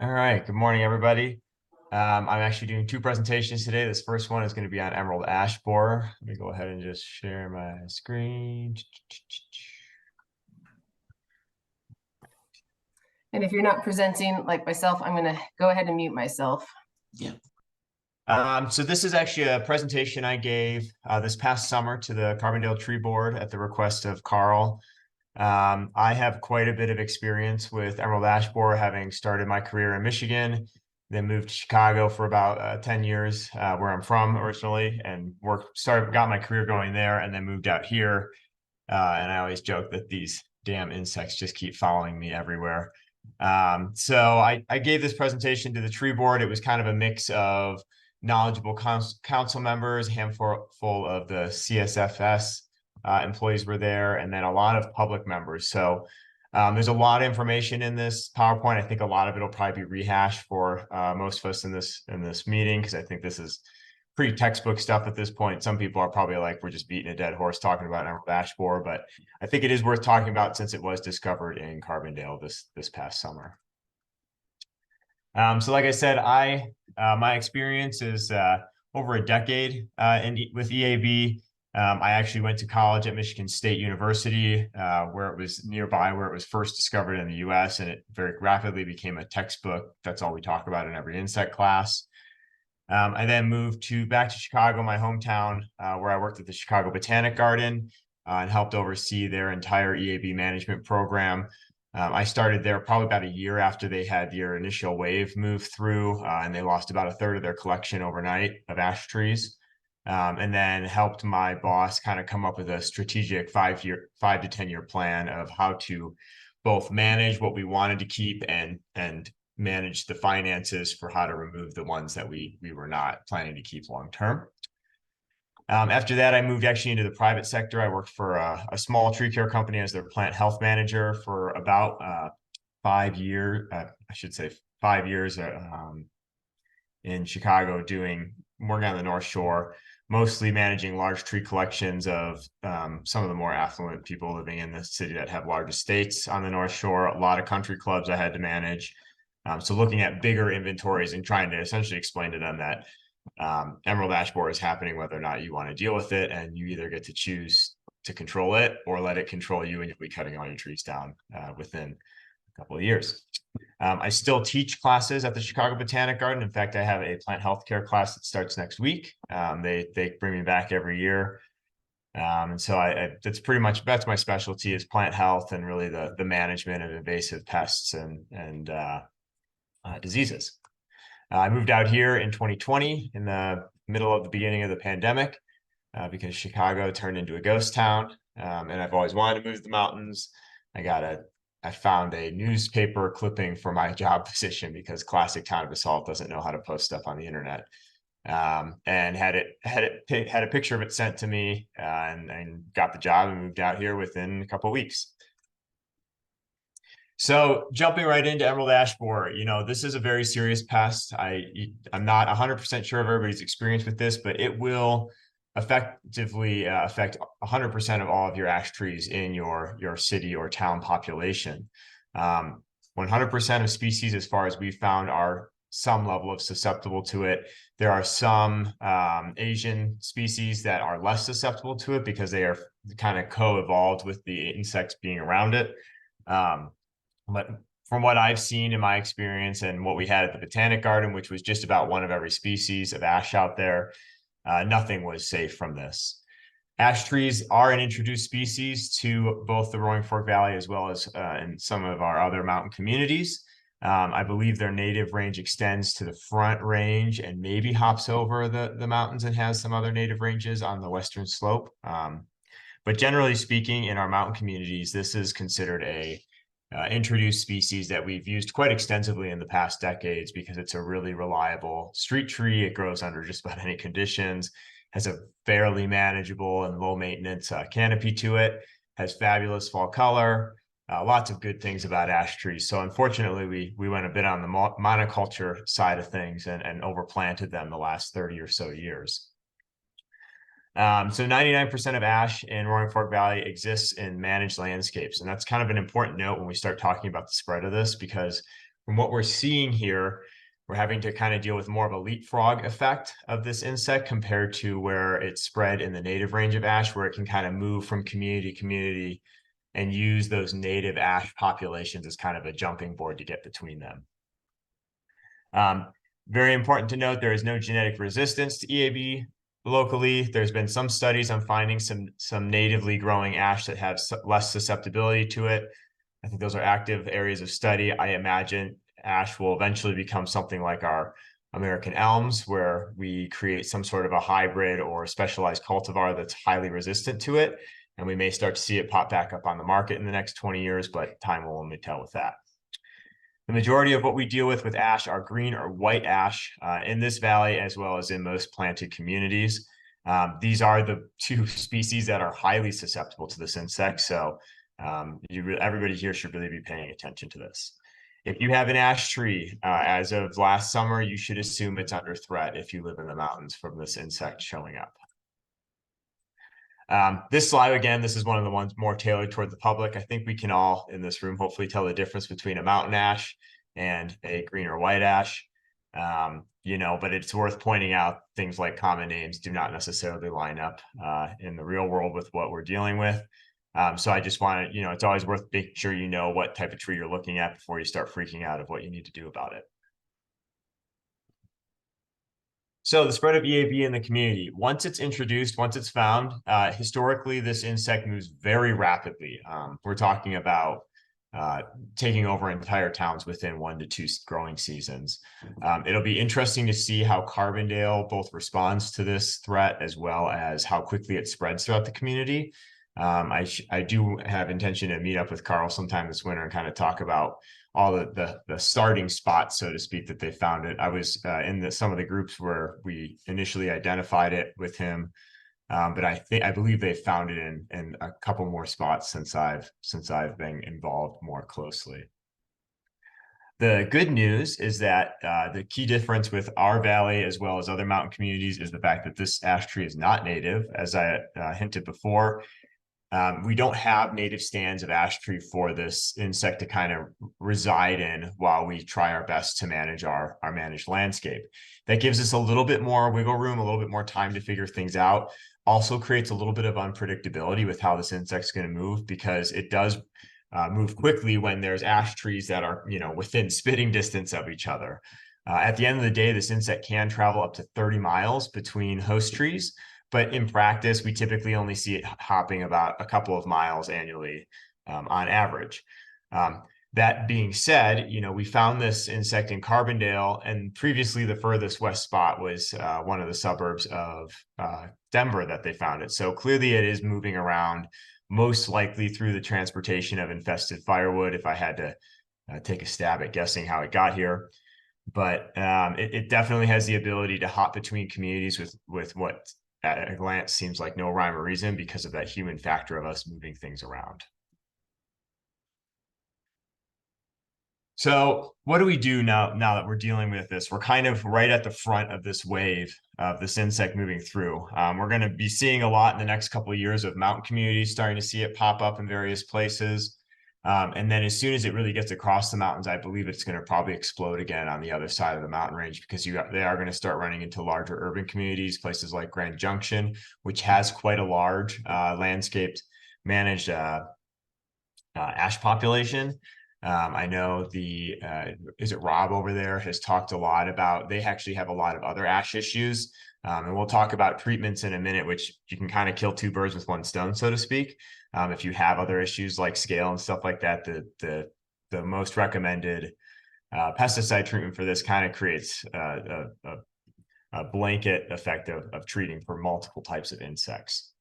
All right, good morning, everybody. I'm actually doing two presentations today. This first one is going to be on emerald ash borer. Let me go ahead and just share my screen. And if you're not presenting like myself, I'm going to go ahead and mute myself. Yeah. So this is actually a presentation I gave this past summer to the Carbondale Tree Board at the request of Carl. I have quite a bit of experience with emerald ash borer, having started my career in Michigan, then moved to Chicago for about 10 years, where I'm from originally, and got my career going there, and then moved out here. And I always joke that these damn insects just keep following me everywhere. So I gave this presentation to the tree board. It was kind of a mix of knowledgeable council members, a handful of the CSFS employees were there, and then a lot of public members. So there's a lot of information in this PowerPoint. I think a lot of it will probably be rehashed for most of us in this meeting, because I think this is pretty textbook stuff at this point. Some people are probably like, we're just beating a dead horse talking about emerald ash borer, but I think it is worth talking about since it was discovered in Carbondale this past summer. So like I said, my experience is over a decade with EAB. I actually went to college at Michigan State University, where it was nearby, where it was first discovered in the US, and it very rapidly became a textbook. That's all we talk about in every insect class. I then moved back to Chicago, my hometown, where I worked at the Chicago Botanic Garden and helped oversee their entire EAB management program. I started there probably about a year after they had their initial wave move through, and they lost about a third of their collection overnight of ash trees. And then helped my boss kind of come up with a strategic 5 to 10 year plan of how to both manage what we wanted to keep and manage the finances for how to remove the ones that we were not planning to keep long term. After that, I moved actually into the private sector. I worked for a small tree care company as their plant health manager for about 5 years. I should say 5 years in Chicago, working on the North Shore, mostly managing large tree collections of some of the more affluent people living in the city that have large estates on the North Shore. A lot of country clubs I had to manage. So looking at bigger inventories and trying to essentially explain to them that emerald ash borer is happening whether or not you want to deal with it, and you either get to choose to control it or let it control you, and you'll be cutting all your trees down within a couple of years. I still teach classes at the Chicago Botanic Garden. In fact, I have a plant healthcare class that starts next week. They bring me back every year. And so that's my specialty, is plant health and really the management of invasive pests and diseases. I moved out here in 2020 in the beginning of the pandemic because Chicago turned into a ghost town, and I've always wanted to move to the mountains. I found a newspaper clipping for my job position because classic Town of Basalt doesn't know how to post stuff on the internet, and had a picture of it sent to me, and got the job and moved out here within a couple of weeks. So jumping right into emerald ash borer, this is a very serious pest. I'm not 100% sure of everybody's experience with this, but it will effectively affect 100% of all of your ash trees in your city or town population. 100% of species, as far as we've found, are some level of susceptible to it. There are some Asian species that are less susceptible to it because they are kind of co-evolved with the insects being around it. But from what I've seen in my experience and what we had at the Botanic Garden, which was just about one of every species of ash out there, nothing was safe from this. Ash trees are an introduced species to both the Roaring Fork Valley as well as in some of our other mountain communities. I believe their native range extends to the Front Range and maybe hops over the mountains and has some other native ranges on the western slope. But generally speaking, in our mountain communities, this is considered a introduced species that we've used quite extensively in the past decades because it's a really reliable street tree. It grows under just about any conditions, has a fairly manageable and low maintenance canopy to it, has fabulous fall color, lots of good things about ash trees. So unfortunately, we went a bit on the monoculture side of things and overplanted them the last 30 or so years. So 99% of ash in Roaring Fork Valley exists in managed landscapes. And that's kind of an important note when we start talking about the spread of this, because From what we're seeing here, we're having to kind of deal with more of a leapfrog effect of this insect compared to where it's spread in the native range of ash, where it can kind of move from community to community and use those native ash populations as kind of a jumping board to get between them. Very important to note, there is no genetic resistance to EAB locally. There's been some studies on finding some natively growing ash that have less susceptibility to it. I think those are active areas of study. I imagine ash will eventually become something like our American elms, where we create some sort of a hybrid or specialized cultivar that's highly resistant to it. And we may start to see it pop back up on the market in the next 20 years, but time will only tell with that. The majority of what we deal with ash are green or white ash in this valley, as well as in most planted communities. These are the two species that are highly susceptible to this insect. So everybody here should really be paying attention to this. If you have an ash tree, as of last summer, you should assume it's under threat if you live in the mountains from this insect showing up. This slide, again, this is one of the ones more tailored toward the public. I think we can all in this room hopefully tell the difference between a mountain ash and a green or white ash. But it's worth pointing out things like common names do not necessarily line up in the real world with what we're dealing with. So I just want to, it's always worth making sure you know what type of tree you're looking at before you start freaking out of what you need to do about it. So the spread of EAB in the community, once it's introduced, once it's found, historically, this insect moves very rapidly. We're talking about taking over entire towns within 1 to 2 growing seasons. It'll be interesting to see how Carbondale both responds to this threat as well as how quickly it spreads throughout the community. I do have intention to meet up with Carl sometime this winter and kind of talk about all the starting spots, so to speak, that they found it. I was in some of the groups where we initially identified it with him, but I believe they found it in a couple more spots since I've been involved more closely. The good news is that the key difference with our valley as well as other mountain communities is the fact that this ash tree is not native, as I hinted before. We don't have native stands of ash tree for this insect to kind of reside in while we try our best to manage our managed landscape. That gives us a little bit more wiggle room, a little bit more time to figure things out. Also creates a little bit of unpredictability with how this insect's going to move, because it does move quickly when there's ash trees that are, within spitting distance of each other. At the end of the day, this insect can travel up to 30 miles between host trees. But in practice, we typically only see it hopping about a couple of miles annually on average. That being said, we found this insect in Carbondale, and previously the furthest west spot was one of the suburbs of Denver that they found it. So clearly it is moving around, most likely through the transportation of infested firewood, if I had to take a stab at guessing how it got here. But it definitely has the ability to hop between communities with what at a glance seems like no rhyme or reason, because of that human factor of us moving things around. So what do we do now that we're dealing with this? We're kind of right at the front of this wave of this insect moving through. We're going to be seeing a lot in the next couple of years of mountain communities starting to see it pop up in various places. And then as soon as it really gets across the mountains, I believe it's going to probably explode again on the other side of the mountain range, because they are going to start running into larger urban communities, places like Grand Junction, which has quite a large landscaped managed ash population. I know is it Rob over there has talked a lot about, they actually have a lot of other ash issues. And we'll talk about treatments in a minute, which you can kind of kill 2 birds with 1 stone, so to speak. If you have other issues like scale and stuff like that, the most recommended pesticide treatment for this kind of creates a blanket effect of treating for multiple types of insects.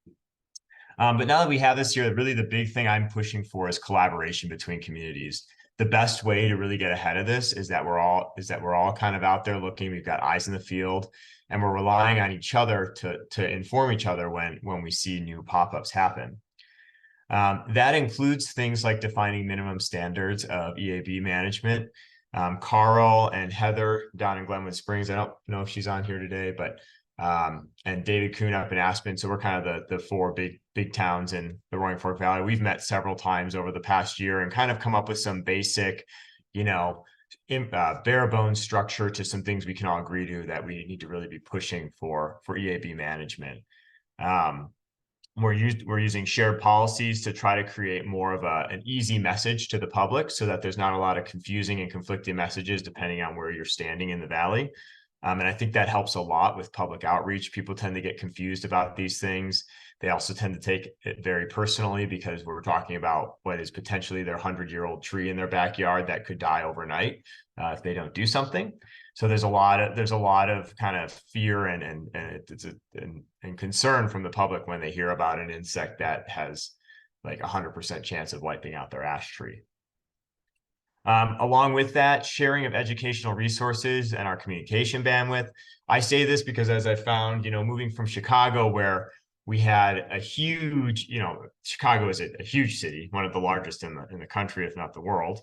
But now that we have this here, really the big thing I'm pushing for is collaboration between communities. The best way to really get ahead of this is that we're all kind of out there looking. We've got eyes in the field, and we're relying on each other to inform each other when we see new pop-ups happen. That includes things like defining minimum standards of EAB management. Carl and Heather down in Glenwood Springs, I don't know if she's on here today, but and David Kuhn up in Aspen. So we're kind of the 4 big towns in the Roaring Fork Valley. We've met several times over the past year and kind of come up with some basic, bare bones structure to some things we can all agree to that we need to really be pushing for EAB management. We're using shared policies to try to create more of an easy message to the public so that there's not a lot of confusing and conflicting messages depending on where you're standing in the valley. And I think that helps a lot with public outreach. People tend to get confused about these things. They also tend to take it very personally because we're talking about what is potentially their 100-year-old tree in their backyard that could die overnight if they don't do something. So there's a lot of kind of fear and concern from the public when they hear about an insect that has like 100% chance of wiping out their ash tree. Along with that, sharing of educational resources and our communication bandwidth. I say this because as I found, moving from Chicago, where we had a huge, Chicago is a huge city, one of the largest in the country, if not the world.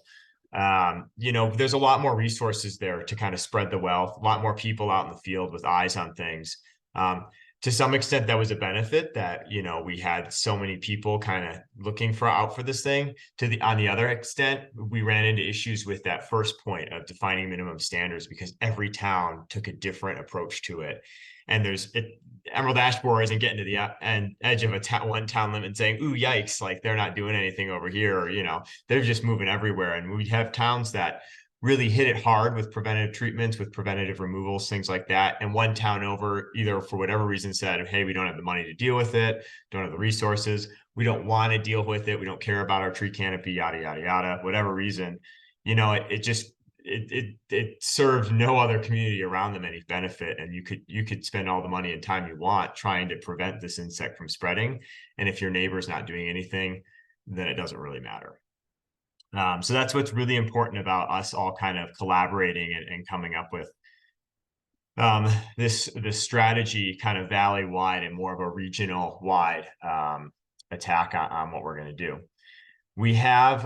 There's a lot more resources there to kind of spread the wealth, a lot more people out in the field with eyes on things. To some extent, that was a benefit that, we had so many people kind of looking out for this thing. On the other extent, we ran into issues with that first point of defining minimum standards because every town took a different approach to it. And Emerald ash borer isn't getting to the edge of one town limit and saying, "Ooh, yikes!" Like they're not doing anything over here, or they're just moving everywhere. And we have towns that really hit it hard with preventative treatments, with preventative removals, things like that. And one town over, either for whatever reason, said, "Hey, we don't have the money to deal with it, don't have the resources, we don't want to deal with it, we don't care about our tree canopy, yada yada yada," whatever reason. It served no other community around them any benefit, and you could spend all the money and time you want trying to prevent this insect from spreading, and if your neighbor's not doing anything, then it doesn't really matter. So that's what's really important about us all kind of collaborating and coming up with this strategy kind of valley wide and more of a regional wide attack on what we're going to do. We have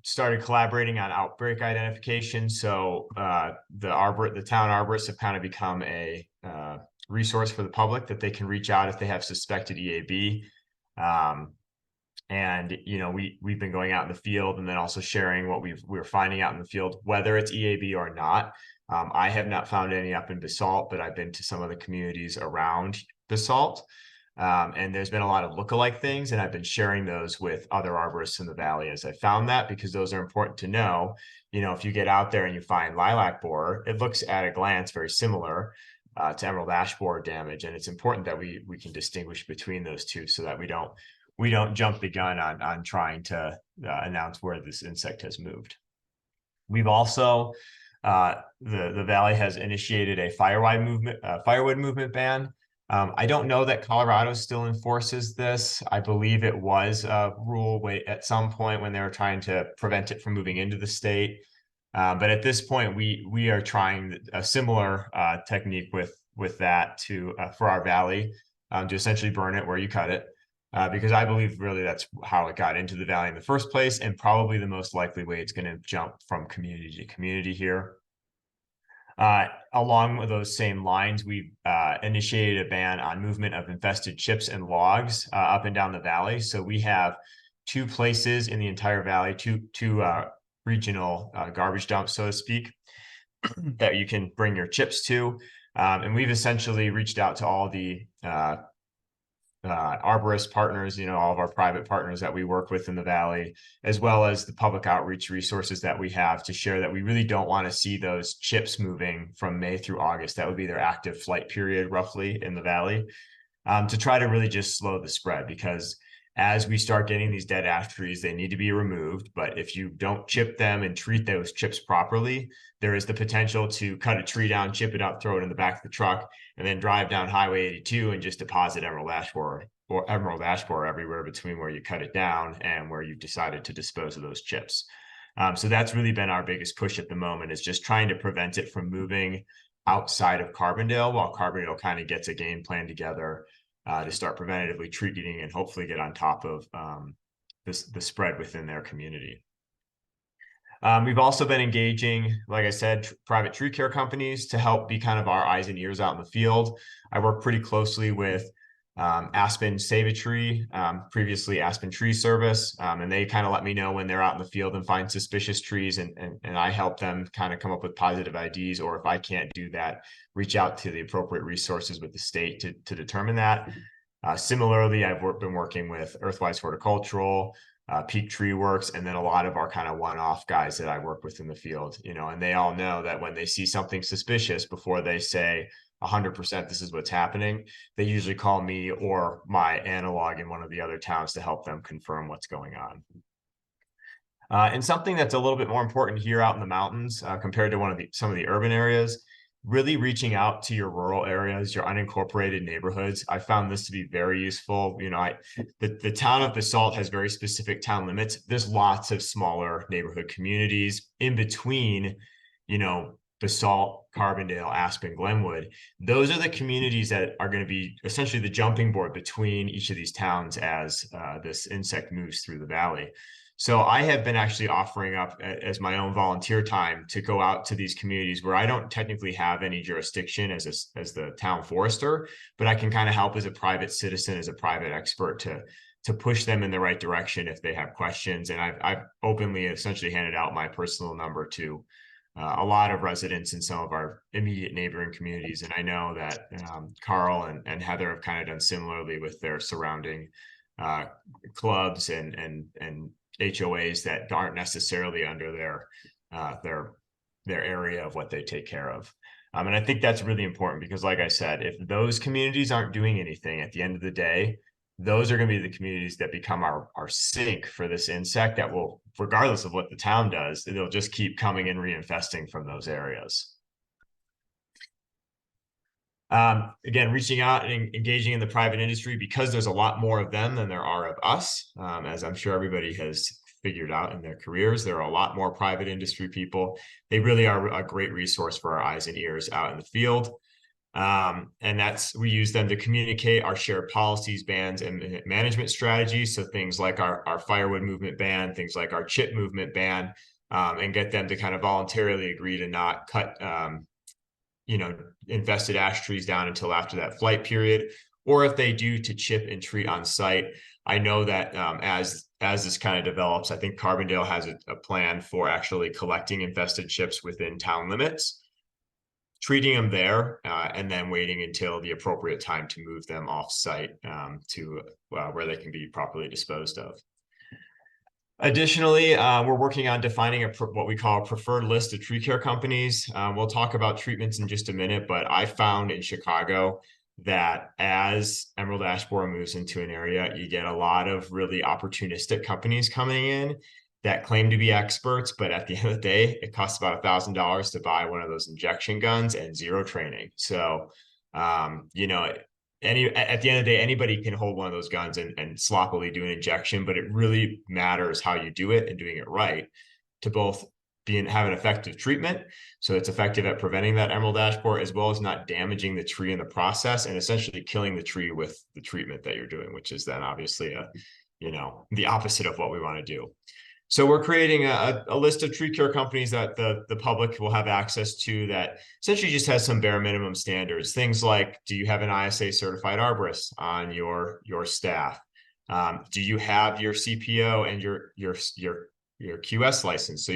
started collaborating on outbreak identification. So the town arborists have kind of become a resource for the public that they can reach out if they have suspected EAB. We've been going out in the field and then also sharing what we're finding out in the field, whether it's EAB or not. I have not found any up in Basalt, but I've been to some of the communities around Basalt. And there's been a lot of lookalike things, and I've been sharing those with other arborists in the valley as I found that, because those are important to know. If you get out there and you find lilac borer, it looks at a glance very similar to emerald ash borer damage, and it's important that we can distinguish between those two so that we don't jump the gun on trying to announce where this insect has moved. We've also the valley has initiated a firewood movement ban. I don't know that Colorado still enforces this. I believe it was a rule at some point when they were trying to prevent it from moving into the state. But at this point, we are trying a similar technique with that for our valley to essentially burn it where you cut it. Because I believe really that's how it got into the valley in the first place, and probably the most likely way it's going to jump from community to community here. Along with those same lines, we've initiated a ban on movement of infested chips and logs up and down the valley. So we have 2 places in the entire valley, two regional garbage dumps, so to speak, that you can bring your chips to. And we've essentially reached out to all the arborist partners, all of our private partners that we work with in the valley, as well as the public outreach resources that we have to share that we really don't want to see those chips moving from May through August. That would be their active flight period roughly in the valley, to try to really just slow the spread, because as we start getting these dead ash trees, they need to be removed. But if you don't chip them and treat those chips properly, there is the potential to cut a tree down, chip it up, throw it in the back of the truck, and then drive down Highway 82 and just deposit emerald ash borer everywhere between where you cut it down and where you've decided to dispose of those chips. So that's really been our biggest push at the moment, is just trying to prevent it from moving outside of Carbondale while Carbondale kind of gets a game plan together to start preventatively treating and hopefully get on top of the spread within their community. We've also been engaging, like I said, private tree care companies to help be kind of our eyes and ears out in the field. I work pretty closely with Aspen Save a Tree, previously Aspen Tree Service, and they kind of let me know when they're out in the field and find suspicious trees, and I help them kind of come up with positive IDs, or if I can't do that, reach out to the appropriate resources with the state to determine that. Similarly, I've been working with Earthwise Horticultural, Peak Tree Works, and then a lot of our kind of one-off guys that I work with in the field, and they all know that when they see something suspicious, before they say 100% this is what's happening, they usually call me or my analog in one of the other towns to help them confirm what's going on. And something that's a little bit more important here out in the mountains compared to some of the urban areas, really reaching out to your rural areas, your unincorporated neighborhoods. I found this to be very useful. The town of Basalt has very specific town limits. There's lots of smaller neighborhood communities in between, Basalt, Carbondale, Aspen, Glenwood. Those are the communities that are going to be essentially the jumping board between each of these towns as this insect moves through the valley. So I have been actually offering up as my own volunteer time to go out to these communities where I don't technically have any jurisdiction as the town forester, but I can kind of help as a private citizen, as a private expert to push them in the right direction if they have questions. And I've openly essentially handed out my personal number to a lot of residents in some of our immediate neighboring communities. And I know that Carl and Heather have kind of done similarly with their surrounding clubs and HOAs that aren't necessarily under their area of what they take care of. And I think that's really important because, like I said, if those communities aren't doing anything at the end of the day, those are going to be the communities that become our sink for this insect that will, regardless of what the town does, they'll just keep coming and reinfesting from those areas. Again, reaching out and engaging in the private industry, because there's a lot more of them than there are of us. As I'm sure everybody has figured out in their careers, there are a lot more private industry people. They really are a great resource for our eyes and ears out in the field. And we use them to communicate our shared policies, bans, and management strategies. So things like our firewood movement ban, things like our chip movement ban, and get them to kind of voluntarily agree to not cut, infested ash trees down until after that flight period, or if they do, to chip and treat on site. I know that as this kind of develops, I think Carbondale has a plan for actually collecting infested chips within town limits, treating them there, and then waiting until the appropriate time to move them off site to where they can be properly disposed of. Additionally, we're working on defining what we call a preferred list of tree care companies. We'll talk about treatments in just a minute, but I found in Chicago that as emerald ash borer moves into an area, you get a lot of really opportunistic companies coming in that claim to be experts, but at the end of the day, it costs about $1,000 to buy one of those injection guns and zero training. So, at the end of the day, anybody can hold one of those guns and sloppily do an injection, but it really matters how you do it and doing it right to both have an effective treatment. So it's effective at preventing that emerald ash borer, as well as not damaging the tree in the process and essentially killing the tree with the treatment that you're doing, which is then obviously the opposite of what we want to do. So we're creating a list of tree care companies that the public will have access to that essentially just has some bare minimum standards. Things like, do you have an ISA certified arborist on your staff? Do you have your CPO and your QS license? So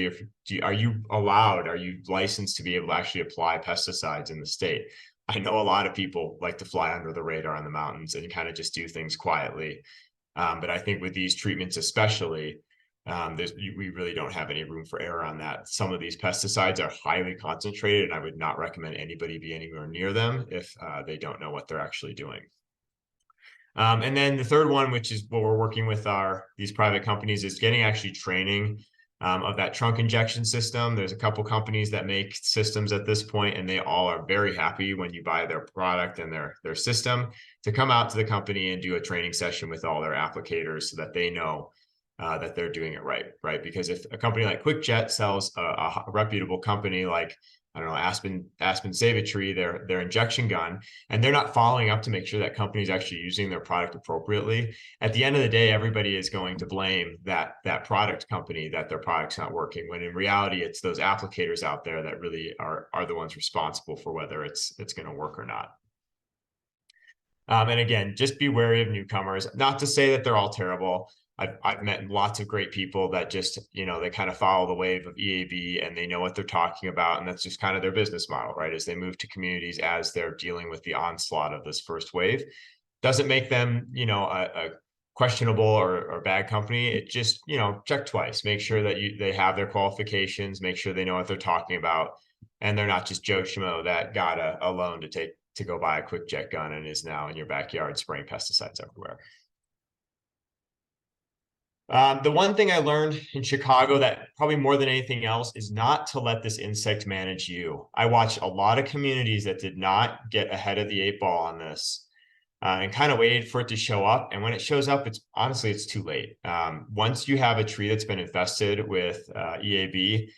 are you licensed to be able to actually apply pesticides in the state? I know a lot of people like to fly under the radar in the mountains and kind of just do things quietly. But I think with these treatments especially, we really don't have any room for error on that. Some of these pesticides are highly concentrated, and I would not recommend anybody be anywhere near them if they don't know what they're actually doing. And then the third one, which is what we're working with these private companies, is getting actually training of that trunk injection system. There's a couple companies that make systems at this point, and they all are very happy when you buy their product and their system to come out to the company and do a training session with all their applicators so that they know that they're doing it right? Because if a company like QuickJet sells a reputable company like, I don't know, Aspen Save a Tree, their injection gun, and they're not following up to make sure that company's actually using their product appropriately, at the end of the day, everybody is going to blame that product company that their product's not working, when in reality, it's those applicators out there that really are the ones responsible for whether it's going to work or not. And again, just be wary of newcomers. Not to say that they're all terrible. I've met lots of great people that just, they kind of follow the wave of EAB and they know what they're talking about. And that's just kind of their business model, right? As they move to communities, as they're dealing with the onslaught of this first wave. Doesn't make them, a questionable or bad company. It just, check twice, make sure that they have their qualifications, make sure they know what they're talking about. And they're not just Joe Schmo that got a loan to go buy a quick jet gun and is now in your backyard spraying pesticides everywhere. The one thing I learned in Chicago that probably more than anything else is not to let this insect manage you. I watched a lot of communities that did not get ahead of the 8 ball on this and kind of waited for it to show up. And when it shows up, it's too late. Once you have a tree that's been infested with EAB,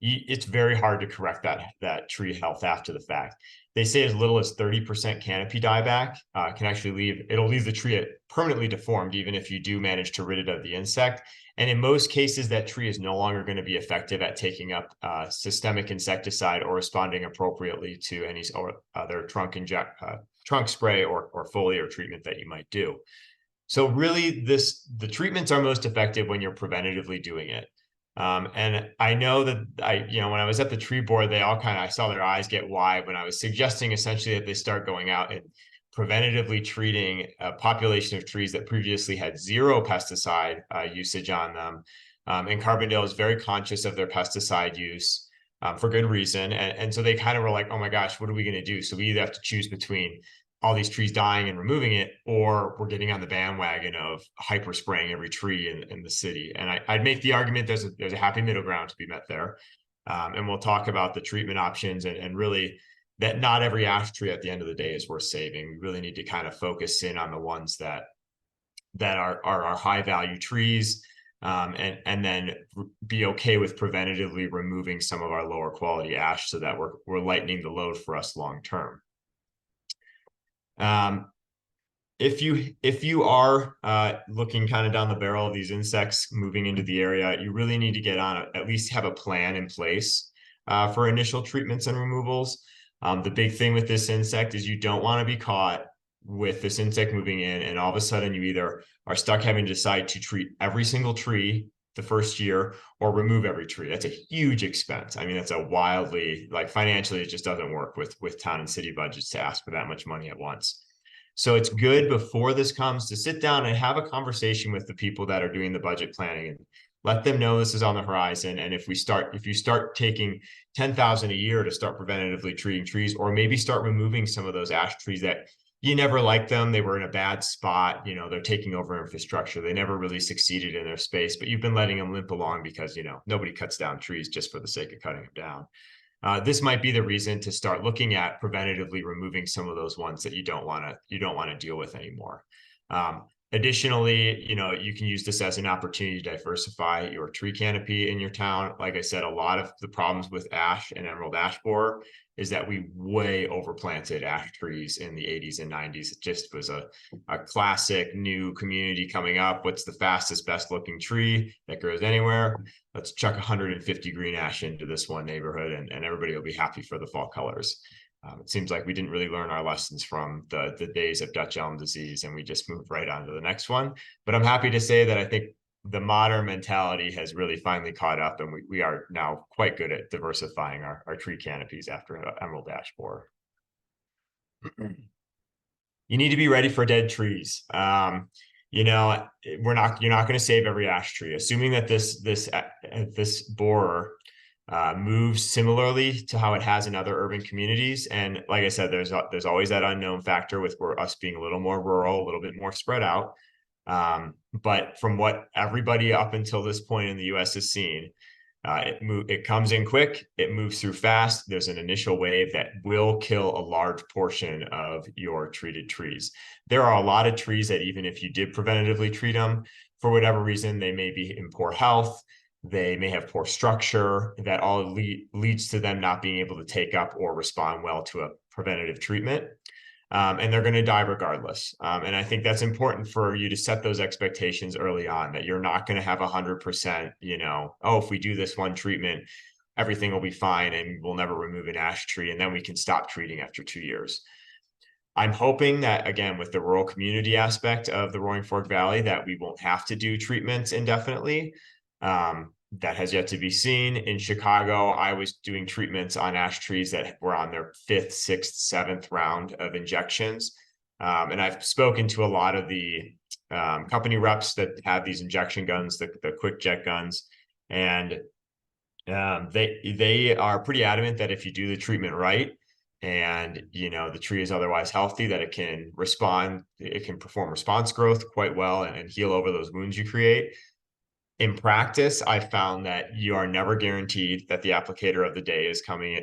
it's very hard to correct that tree health after the fact. They say as little as 30% canopy dieback can actually leave the tree permanently deformed, even if you do manage to rid it of the insect. And in most cases, that tree is no longer going to be effective at taking up systemic insecticide or responding appropriately to any other trunk spray or foliar treatment that you might do. So really, the treatments are most effective when you're preventatively doing it. And I know that when I was at the tree board, I saw their eyes get wide when I was suggesting essentially that they start going out and preventatively treating a population of trees that previously had zero pesticide usage on them. And Carbondale is very conscious of their pesticide use for good reason. And so they kind of were like, oh my gosh, what are we going to do? So we either have to choose between all these trees dying and removing it, or we're getting on the bandwagon of hyper spraying every tree in the city. And I'd make the argument there's a happy middle ground to be met there. And we'll talk about the treatment options and really that not every ash tree at the end of the day is worth saving. We really need to kind of focus in on the ones that are our high value trees, and then be okay with preventatively removing some of our lower quality ash so that we're lightening the load for us long term. If you are looking kind of down the barrel of these insects moving into the area, you really need to get on at least have a plan in place for initial treatments and removals. The big thing with this insect is you don't want to be caught with this insect moving in and all of a sudden you either are stuck having to decide to treat every single tree the first year or remove every tree. That's a huge expense. I mean, that's a wildly, financially, it just doesn't work with town and city budgets to ask for that much money at once. So it's good before this comes to sit down and have a conversation with the people that are doing the budget planning and let them know this is on the horizon. And if you start taking 10,000 a year to start preventatively treating trees, or maybe start removing some of those ash trees that you never liked them, they were in a bad spot, they're taking over infrastructure, they never really succeeded in their space, but you've been letting them limp along because nobody cuts down trees just for the sake of cutting them down. This might be the reason to start looking at preventatively removing some of those ones that you don't want to deal with anymore. Additionally, you can use this as an opportunity to diversify your tree canopy in your town. Like I said, a lot of the problems with ash and emerald ash borer is that we way overplanted ash trees in the 80s and 90s. It just was a classic new community coming up. What's the fastest, best looking tree that grows anywhere? Let's chuck 150 green ash into this one neighborhood and everybody will be happy for the fall colors. It seems like we didn't really learn our lessons from the days of Dutch elm disease and we just moved right on to the next one. But I'm happy to say that I think the modern mentality has really finally caught up and we are now quite good at diversifying our tree canopies after emerald ash borer. You need to be ready for dead trees. You're not going to save every ash tree. Assuming that this borer moves similarly to how it has in other urban communities. And like I said, there's always that unknown factor with us being a little more rural, a little bit more spread out. But from what everybody up until this point in the US has seen, it comes in quick, it moves through fast. There's an initial wave that will kill a large portion of your treated trees. There are a lot of trees that even if you did preventatively treat them, for whatever reason, they may be in poor health. They may have poor structure that all leads to them not being able to take up or respond well to a preventative treatment. And they're going to die regardless. And I think that's important for you to set those expectations early on, that you're not going to have 100%, if we do this one treatment, everything will be fine and we'll never remove an ash tree and then we can stop treating after 2 years. I'm hoping that, again, with the rural community aspect of the Roaring Fork Valley, that we won't have to do treatments indefinitely. That has yet to be seen. In Chicago, I was doing treatments on ash trees that were on their 5th, 6th, 7th round of injections. And I've spoken to a lot of the company reps that have these injection guns, the quick jet guns, and they are pretty adamant that if you do the treatment right, and the tree is otherwise healthy, that it can perform response growth quite well and heal over those wounds you create. In practice, I found that you are never guaranteed that the applicator of the day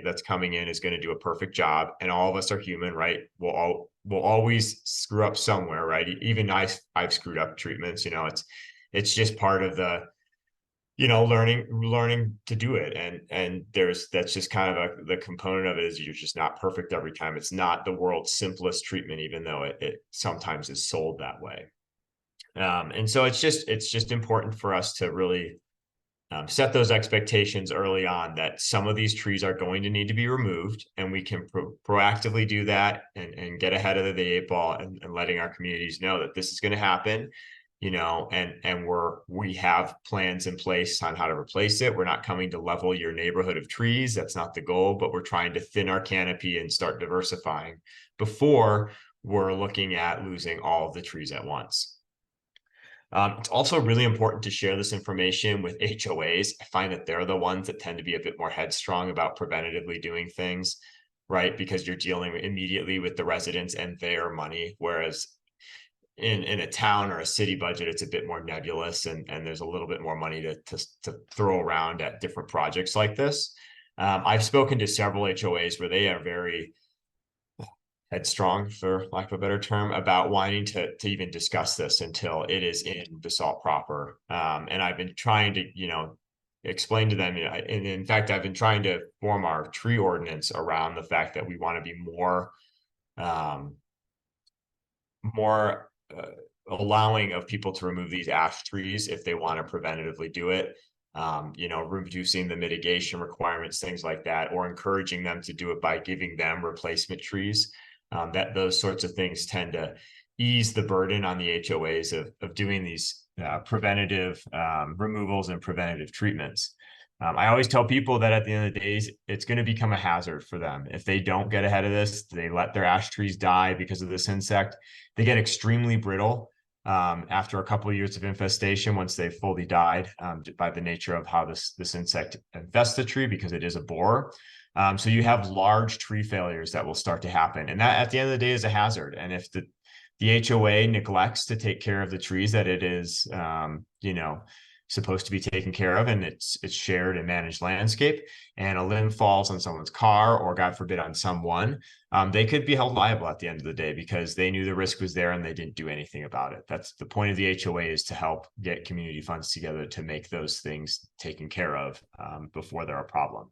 that's coming in is going to do a perfect job. And all of us are human, right? We'll always screw up somewhere, right? Even I've screwed up treatments. It's just part of the learning to do it. And that's just kind of the component of it, is you're just not perfect every time. It's not the world's simplest treatment, even though it sometimes is sold that way. And so it's just important for us to really set those expectations early on, that some of these trees are going to need to be removed, and we can proactively do that and get ahead of the 8 ball and letting our communities know that this is going to happen, and we have plans in place on how to replace it. We're not coming to level your neighborhood of trees. That's not the goal, but we're trying to thin our canopy and start diversifying before we're looking at losing all of the trees at once. It's also really important to share this information with HOAs. I find that they're the ones that tend to be a bit more headstrong about preventatively doing things, right? Because you're dealing immediately with the residents and their money, whereas in a town or a city budget, it's a bit more nebulous, and there's a little bit more money to throw around at different projects like this. I've spoken to several HOAs where they are very headstrong, for lack of a better term, about wanting to even discuss this until it is in Basalt proper. And I've been trying to, explain to them, and in fact, I've been trying to form our tree ordinance around the fact that we want to be more allowing of people to remove these ash trees if they want to preventatively do it. Reducing the mitigation requirements, things like that, or encouraging them to do it by giving them replacement trees. That those sorts of things tend to ease the burden on the HOAs of doing these preventative removals and preventative treatments. I always tell people that at the end of the day, it's going to become a hazard for them. If they don't get ahead of this, they let their ash trees die because of this insect. They get extremely brittle after a couple of years of infestation, once they've fully died, by the nature of how this insect infests the tree, because it is a borer. So you have large tree failures that will start to happen. And that at the end of the day is a hazard. And if the HOA neglects to take care of the trees that it is, supposed to be taken care of, and it's shared and managed landscape, and a limb falls on someone's car, or God forbid on someone, they could be held liable at the end of the day because they knew the risk was there and they didn't do anything about it. That's the point of the HOA, is to help get community funds together to make those things taken care of before they're a problem.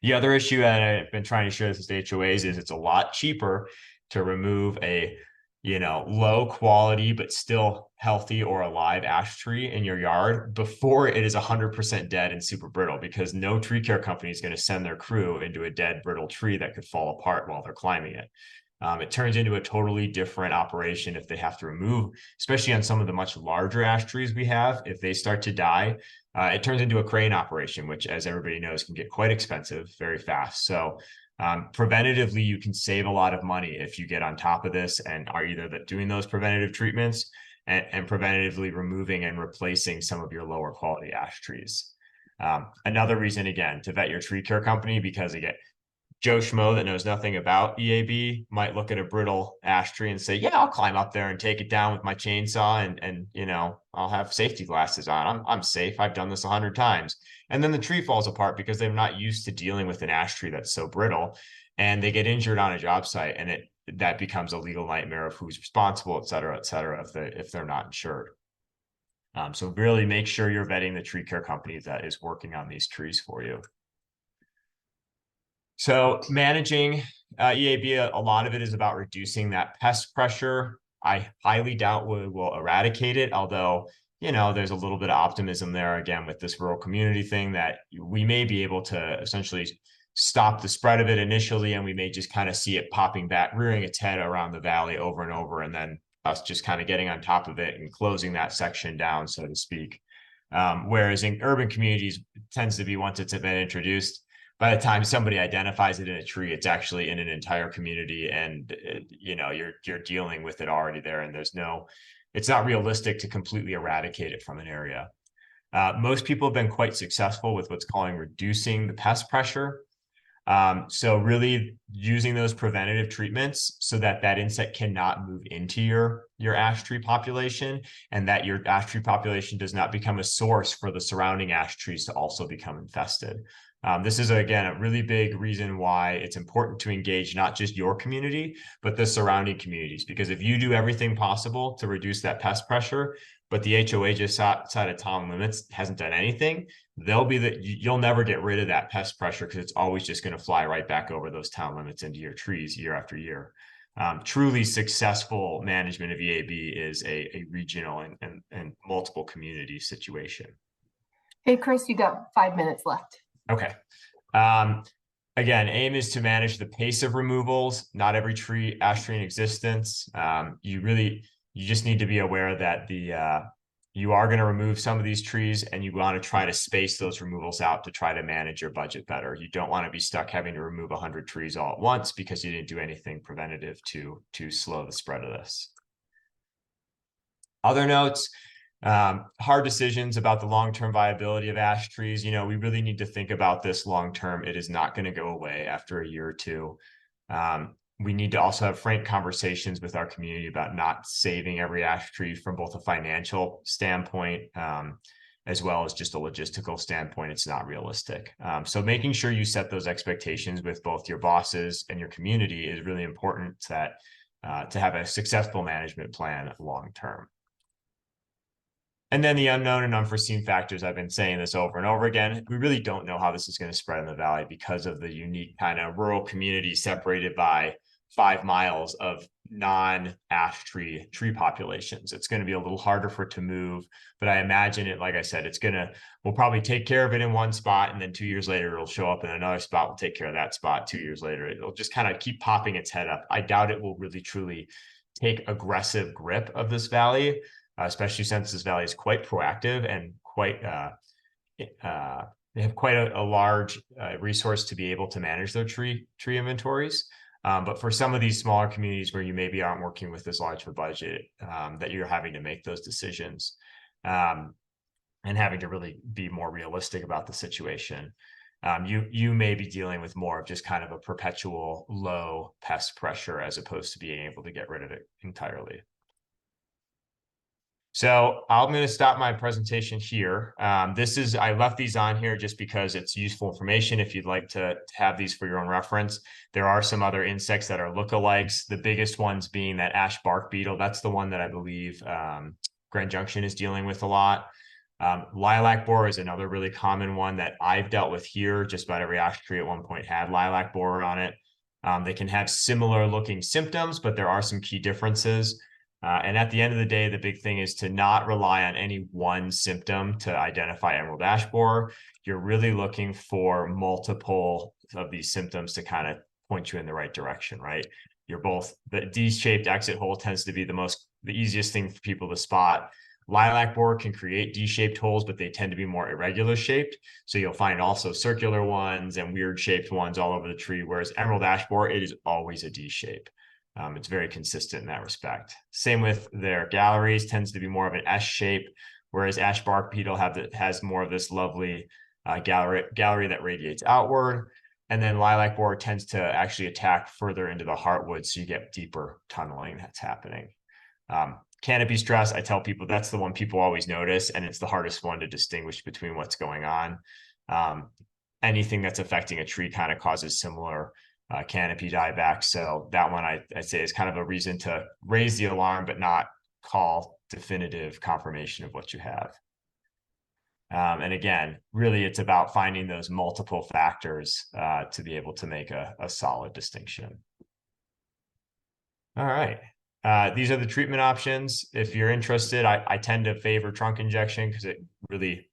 The other issue that I've been trying to share with the HOAs is it's a lot cheaper to remove a low quality but still healthy or alive ash tree in your yard before it is 100% dead and super brittle, because no tree care company is going to send their crew into a dead, brittle tree that could fall apart while they're climbing it. It turns into a totally different operation if they have to remove, especially on some of the much larger ash trees we have. If they start to die, it turns into a crane operation, which, as everybody knows, can get quite expensive very fast. So preventatively, you can save a lot of money if you get on top of this and are either doing those preventative treatments and preventatively removing and replacing some of your lower quality ash trees. Another reason, again, to vet your tree care company, because again, Joe Schmo that knows nothing about EAB might look at a brittle ash tree and say, yeah, I'll climb up there and take it down with my chainsaw, and I'll have safety glasses on. I'm safe. I've done this 100 times. And then the tree falls apart because they're not used to dealing with an ash tree that's so brittle, and they get injured on a job site, and that becomes a legal nightmare of who's responsible, et cetera, if they're not insured. So really make sure you're vetting the tree care company that is working on these trees for you. So managing EAB, a lot of it is about reducing that pest pressure. I highly doubt we will eradicate it, although, there's a little bit of optimism there, again, with this rural community thing, that we may be able to essentially stop the spread of it initially, and we may just kind of see it popping back, rearing its head around the valley over and over, and then us just kind of getting on top of it and closing that section down, so to speak. Whereas in urban communities, it tends to be once it's been introduced, by the time somebody identifies it in a tree, it's actually in an entire community, and you're dealing with it already there, and it's not realistic to completely eradicate it from an area. Most people have been quite successful with what's calling reducing the pest pressure. So really using those preventative treatments so that insect cannot move into your ash tree population, and that your ash tree population does not become a source for the surrounding ash trees to also become infested. This is, again, a really big reason why it's important to engage not just your community, but the surrounding communities. Because if you do everything possible to reduce that pest pressure, but the HOA just outside of town limits hasn't done anything, you'll never get rid of that pest pressure, because it's always just going to fly right back over those town limits into your trees year after year. Truly successful management of EAB is a regional and multiple community situation. Hey, Chris, you got 5 minutes left. Okay. Again, aim is to manage the pace of removals. Not every ash tree in existence. You just need to be aware that you are going to remove some of these trees, and you want to try to space those removals out to try to manage your budget better. You don't want to be stuck having to remove 100 trees all at once because you didn't do anything preventative to slow the spread of this. Other notes. Hard decisions about the long-term viability of ash trees. We really need to think about this long-term. It is not going to go away after a year or two. We need to also have frank conversations with our community about not saving every ash tree from both a financial standpoint, as well as just a logistical standpoint. It's not realistic. So making sure you set those expectations with both your bosses and your community is really important, to have a successful management plan long-term. And then the unknown and unforeseen factors. I've been saying this over and over again. We really don't know how this is going to spread in the valley because of the unique kind of rural community separated by 5 miles of non-ash tree populations. It's going to be a little harder for it to move, but I imagine it, like I said, we'll probably take care of it in one spot, and then 2 years later, it'll show up in another spot. We'll take care of that spot. 2 years later, it'll just kind of keep popping its head up. I doubt it will really, truly take aggressive grip of this valley, especially since this valley is quite proactive and they have quite a large resource to be able to manage their tree inventories. But for some of these smaller communities where you maybe aren't working with as large of a budget, that you're having to make those decisions, and having to really be more realistic about the situation, you may be dealing with more of just kind of a perpetual low pest pressure as opposed to being able to get rid of it entirely. So I'm going to stop my presentation here. I left these on here just because it's useful information if you'd like to have these for your own reference. There are some other insects that are lookalikes, the biggest ones being that ash bark beetle. That's the one that I believe Grand Junction is dealing with a lot. Lilac borer is another really common one that I've dealt with here. Just about every ash tree at one point had lilac borer on it. They can have similar looking symptoms, but there are some key differences. And at the end of the day, the big thing is to not rely on any one symptom to identify emerald ash borer. You're really looking for multiple of these symptoms to kind of point you in the right direction, right? The D-shaped exit hole tends to be the easiest thing for people to spot. Lilac borer can create D-shaped holes, but they tend to be more irregular shaped. So you'll find also circular ones and weird shaped ones all over the tree, whereas emerald ash borer, it is always a D shape. It's very consistent in that respect. Same with their galleries, tends to be more of an S shape, whereas ash bark beetle has more of this lovely gallery that radiates outward. And then lilac borer tends to actually attack further into the heartwood, so you get deeper tunneling that's happening. Canopy stress, I tell people that's the one people always notice, and it's the hardest one to distinguish between what's going on. Anything that's affecting a tree kind of causes similar canopy dieback. So that one I'd say is kind of a reason to raise the alarm, but not call definitive confirmation of what you have. And again, really, it's about finding those multiple factors to be able to make a solid distinction. All right. These are the treatment options. If you're interested, I tend to favor trunk injection because it really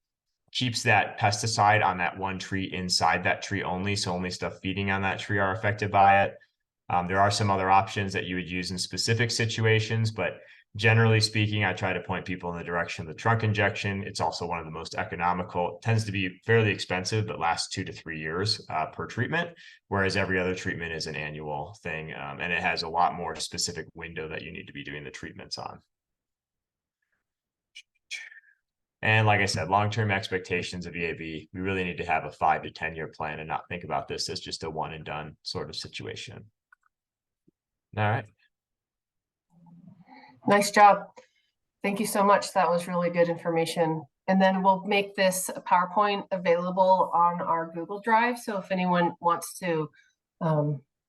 keeps that pesticide on that one tree inside that tree only. So only stuff feeding on that tree are affected by it. There are some other options that you would use in specific situations, but generally speaking, I try to point people in the direction of the trunk injection. It's also one of the most economical. It tends to be fairly expensive, but lasts 2 to 3 years per treatment, whereas every other treatment is an annual thing, and it has a lot more specific window that you need to be doing the treatments on. And like I said, long-term expectations of EAB, we really need to have a 5 to 10 year plan and not think about this as just a one and done sort of situation. All right. Nice job. Thank you so much. That was really good information. And then we'll make this PowerPoint available on our Google Drive. So if anyone wants to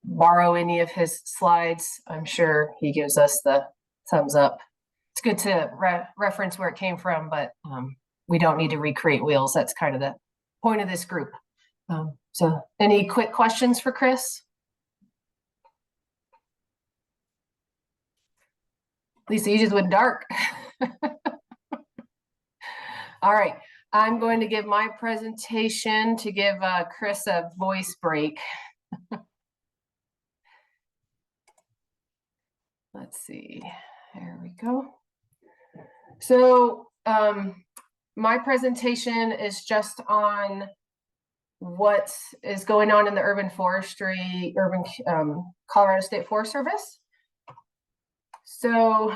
borrow any of his slides, I'm sure he gives us the thumbs up. It's good to reference where it came from, but we don't need to recreate wheels. That's kind of the point of this group. So any quick questions for Chris? Lisa, you just went dark. All right, I'm going to give my presentation to give Chris a voice break. Let's see, there we go. So my presentation is just on what is going on in the urban forestry, Colorado State Forest Service. So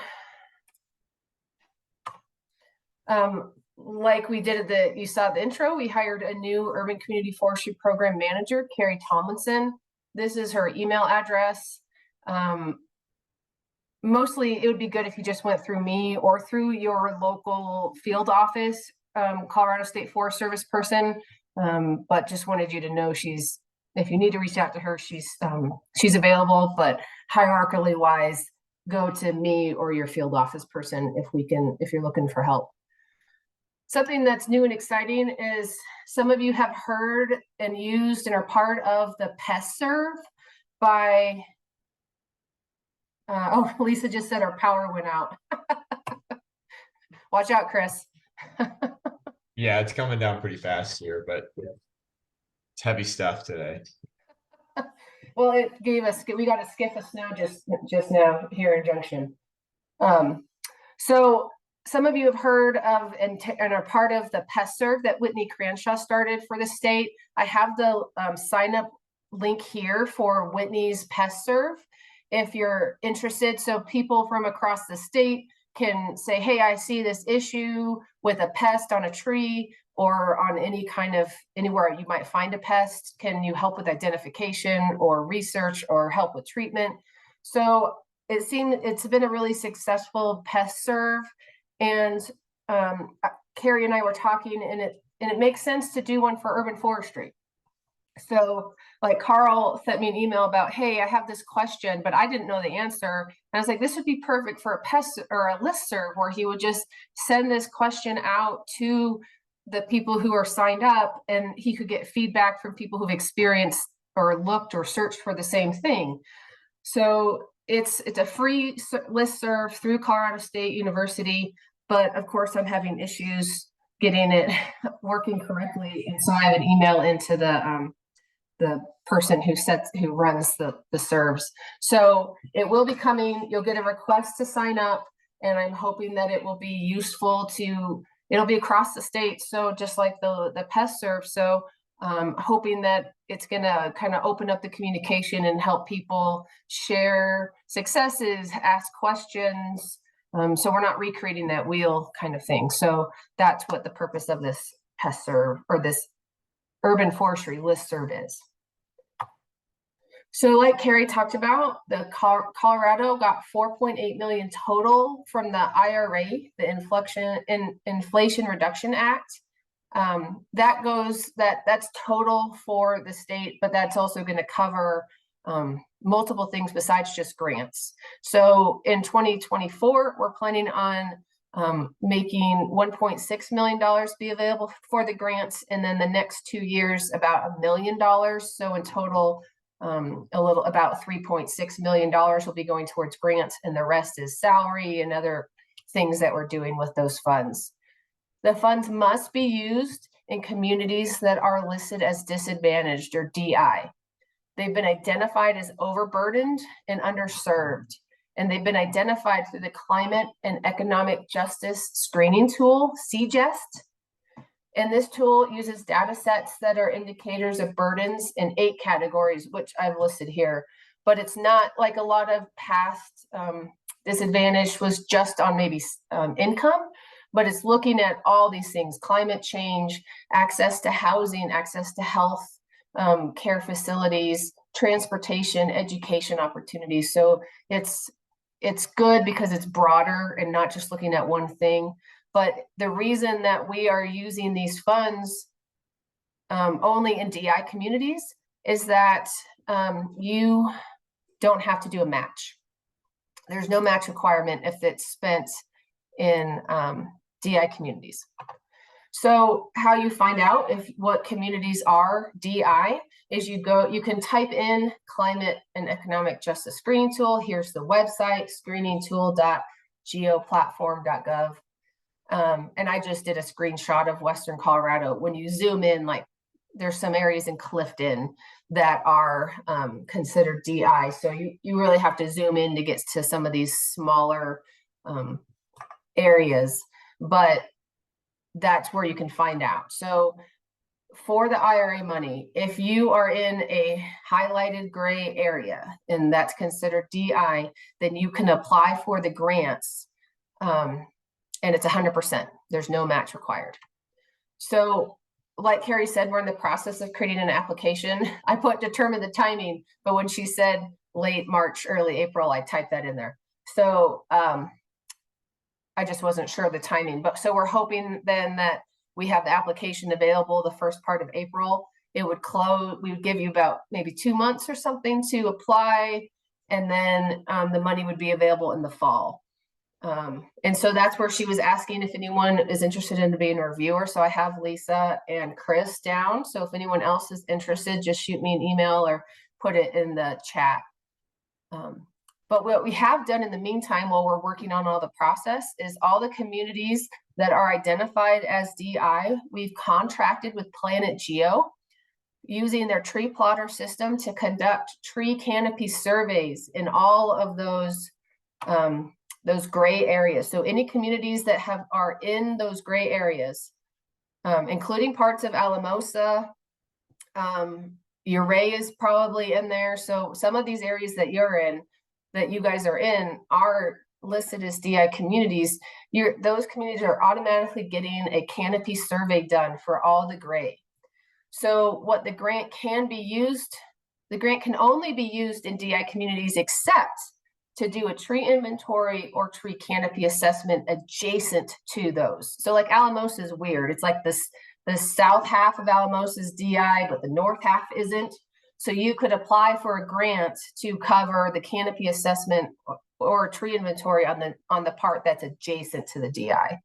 like we did you saw the intro, we hired a new urban community forestry program manager, Carrie Tomlinson. This is her email address. Mostly it would be good if you just went through me or through your local field office, Colorado State Forest Service person. But just wanted you to know if you need to reach out to her, she's available, but hierarchically wise, go to me or your field office person if you're looking for help. Something that's new and exciting is some of you have heard and used and are part of the PestServe by, oh, Lisa just said our power went out. Watch out, Chris. Yeah, it's coming down pretty fast here, but it's heavy stuff today. Well, it gave us, we got a skiff of snow just now here in Junction. So some of you have heard of and are part of the PestServe that Whitney Cranshaw started for the state. I have the sign up link here for Whitney's PestServe if you're interested. So people from across the state can say, hey, I see this issue with a pest on a tree or on anywhere you might find a pest. Can you help with identification or research or help with treatment? So it's been a really successful PestServe. And Carrie and I were talking, and it makes sense to do one for urban forestry. So like Carl sent me an email about, hey, I have this question, but I didn't know the answer. And I was like, this would be perfect for a pest or a listserv where he would just send this question out to the people who are signed up, and he could get feedback from people who've experienced or looked or searched for the same thing. So it's a free listserv through Colorado State University, but of course I'm having issues getting it working correctly. And so I have an email into the person who runs the serves. So it will be coming. You'll get a request to sign up, and I'm hoping that it will be useful it'll be across the state. So just like the PestServe. So hoping that it's gonna kind of open up the communication and help people share successes, ask questions. So we're not recreating that wheel kind of thing. So that's what the purpose of this PestServe or this urban forestry listserv is. So like Carrie talked about, the Colorado got 4.8 million total from the IRA, the Inflation Reduction Act. That's total for the state, but that's also going to cover multiple things besides just grants. So in 2024, we're planning on making $1.6 million be available for the grants, and then the next 2 years about $1 million. So in total, about $3.6 million will be going towards grants, and the rest is salary and other things that we're doing with those funds. The funds must be used in communities that are listed as disadvantaged or DI. They've been identified as overburdened and underserved, and they've been identified through the Climate and Economic Justice Screening Tool, CJEST. And this tool uses data sets that are indicators of burdens in 8 categories, which I've listed here. But it's not like a lot of past disadvantage was just on maybe income, but it's looking at all these things: climate change, access to housing, access to health care facilities, transportation, education opportunities. So it's good because it's broader and not just looking at one thing. But the reason that we are using these funds only in DI communities is that you don't have to do a match. There's no match requirement if it's spent in DI communities. So how you find out what communities are DI is you can type in Climate and Economic Justice Screening Tool. Here's the website, screeningtool.geoplatform.gov. And I just did a screenshot of Western Colorado. When you zoom in, like there's some areas in Clifton that are considered DI. So you really have to zoom in to get to some of these smaller areas, but that's where you can find out. So for the IRA money, if you are in a highlighted gray area and that's considered DI, then you can apply for the grants, and it's 100%. There's no match required. So like Carrie said, we're in the process of creating an application. I put determine the timing, but when she said late March, early April, I typed that in there. So I just wasn't sure of the timing, but so we're hoping then that we have the application available the first part of April. It would close, we would give you about maybe 2 months or something to apply, and then the money would be available in the fall. And so that's where she was asking if anyone is interested in being a reviewer. So I have Lisa and Chris down. So if anyone else is interested, just shoot me an email or put it in the chat. But what we have done in the meantime, while we're working on all the process, is all the communities that are identified as DI, we've contracted with Planet Geo using their tree plotter system to conduct tree canopy surveys in all of those gray areas. So any communities that are in those gray areas, including parts of Alamosa, Uray is probably in there. So some of these areas that you guys are in are listed as DI communities. Those communities are automatically getting a canopy survey done for all the gray. So what the grant can only be used in DI communities except to do a tree inventory or tree canopy assessment adjacent to those. So like Alamosa is weird. It's like the south half of Alamosa is DI, but the north half isn't. So you could apply for a grant to cover the canopy assessment or tree inventory on the part that's adjacent to the DI.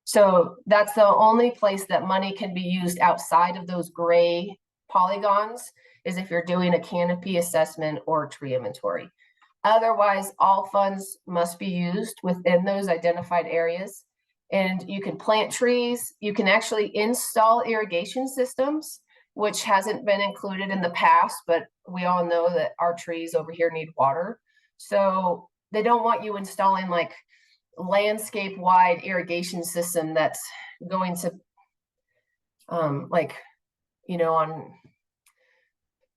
So that's the only place that money can be used outside of those gray polygons, is if you're doing a canopy assessment or tree inventory. Otherwise, all funds must be used within those identified areas. And you can plant trees. You can actually install irrigation systems, which hasn't been included in the past, but we all know that our trees over here need water. So they don't want you installing like landscape-wide irrigation system that's going to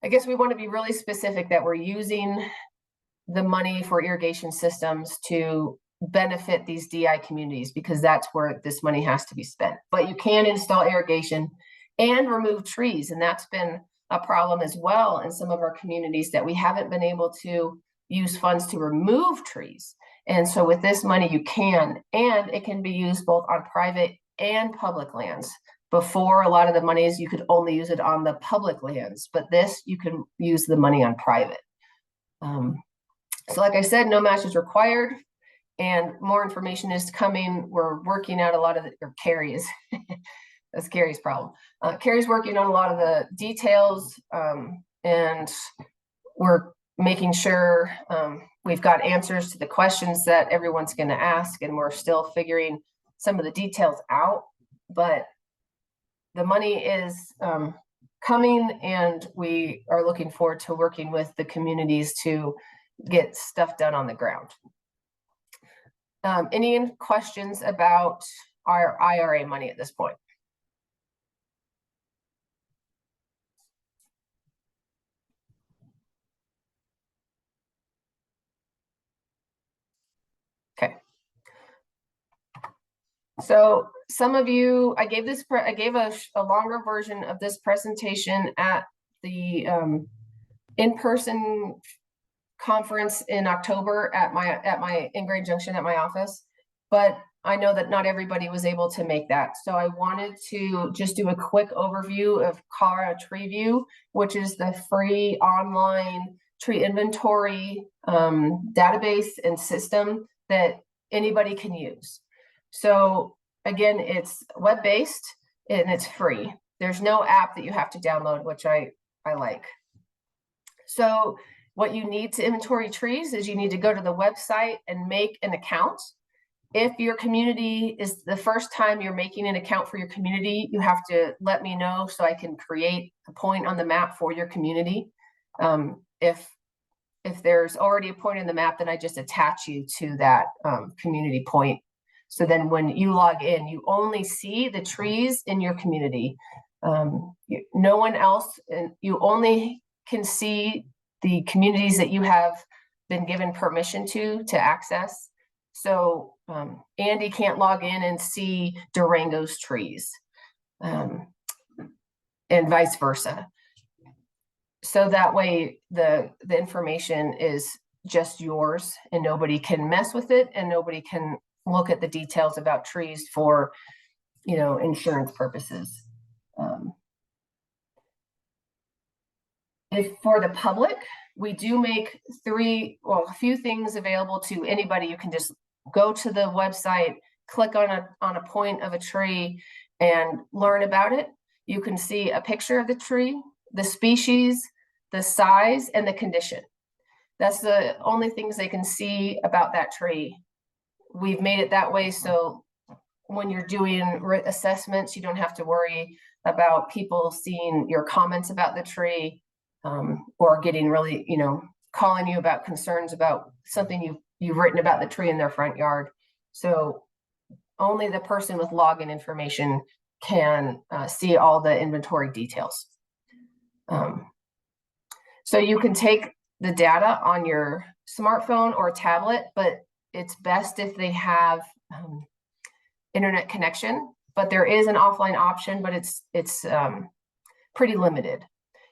I guess we want to be really specific that we're using the money for irrigation systems to benefit these DI communities, because that's where this money has to be spent. But you can install irrigation and remove trees, and that's been a problem as well in some of our communities, that we haven't been able to use funds to remove trees. And so with this money you can, and it can be used both on private and public lands. Before, a lot of the monies you could only use it on the public lands, but this you can use the money on private. So like I said, no match is required, and more information is coming. We're working out a lot of Carrie is that's Carrie's problem. Carrie's working on a lot of the details, and we're making sure we've got answers to the questions that everyone's going to ask, and we're still figuring some of the details out. But the money is coming, and we are looking forward to working with the communities to get stuff done on the ground. Any questions about our IRA money at this point? Okay. So some of you, I gave a longer version of this presentation at the in-person conference in October at my in Grand Junction at my office, but I know that not everybody was able to make that. So I wanted to just do a quick overview of Colorado Tree View, which is the free online tree inventory database and system that anybody can use. So again, it's web-based and it's free. There's no app that you have to download, which I like. So what you need to inventory trees is you need to go to the website and make an account. If your community is the first time you're making an account for your community, you have to let me know so I can create a point on the map for your community. If there's already a point in the map, then I just attach you to that community point. So then when you log in, you only see the trees in your community. No one else, and you only can see the communities that you have been given permission to access. So Andy can't log in and see Durango's trees, and vice versa. So that way the information is just yours and nobody can mess with it, and nobody can look at the details about trees for, insurance purposes. If for the public, we do make a few things available to anybody. You can just go to the website, click on a point of a tree and learn about it. You can see a picture of the tree, the species, the size, and the condition. That's the only things they can see about that tree. We've made it that way so when you're doing assessments, you don't have to worry about people seeing your comments about the tree, or getting really, calling you about concerns about something you've written about the tree in their front yard. So only the person with login information can see all the inventory details. So you can take the data on your smartphone or tablet, but it's best if they have internet connection. But there is an offline option, but it's pretty limited.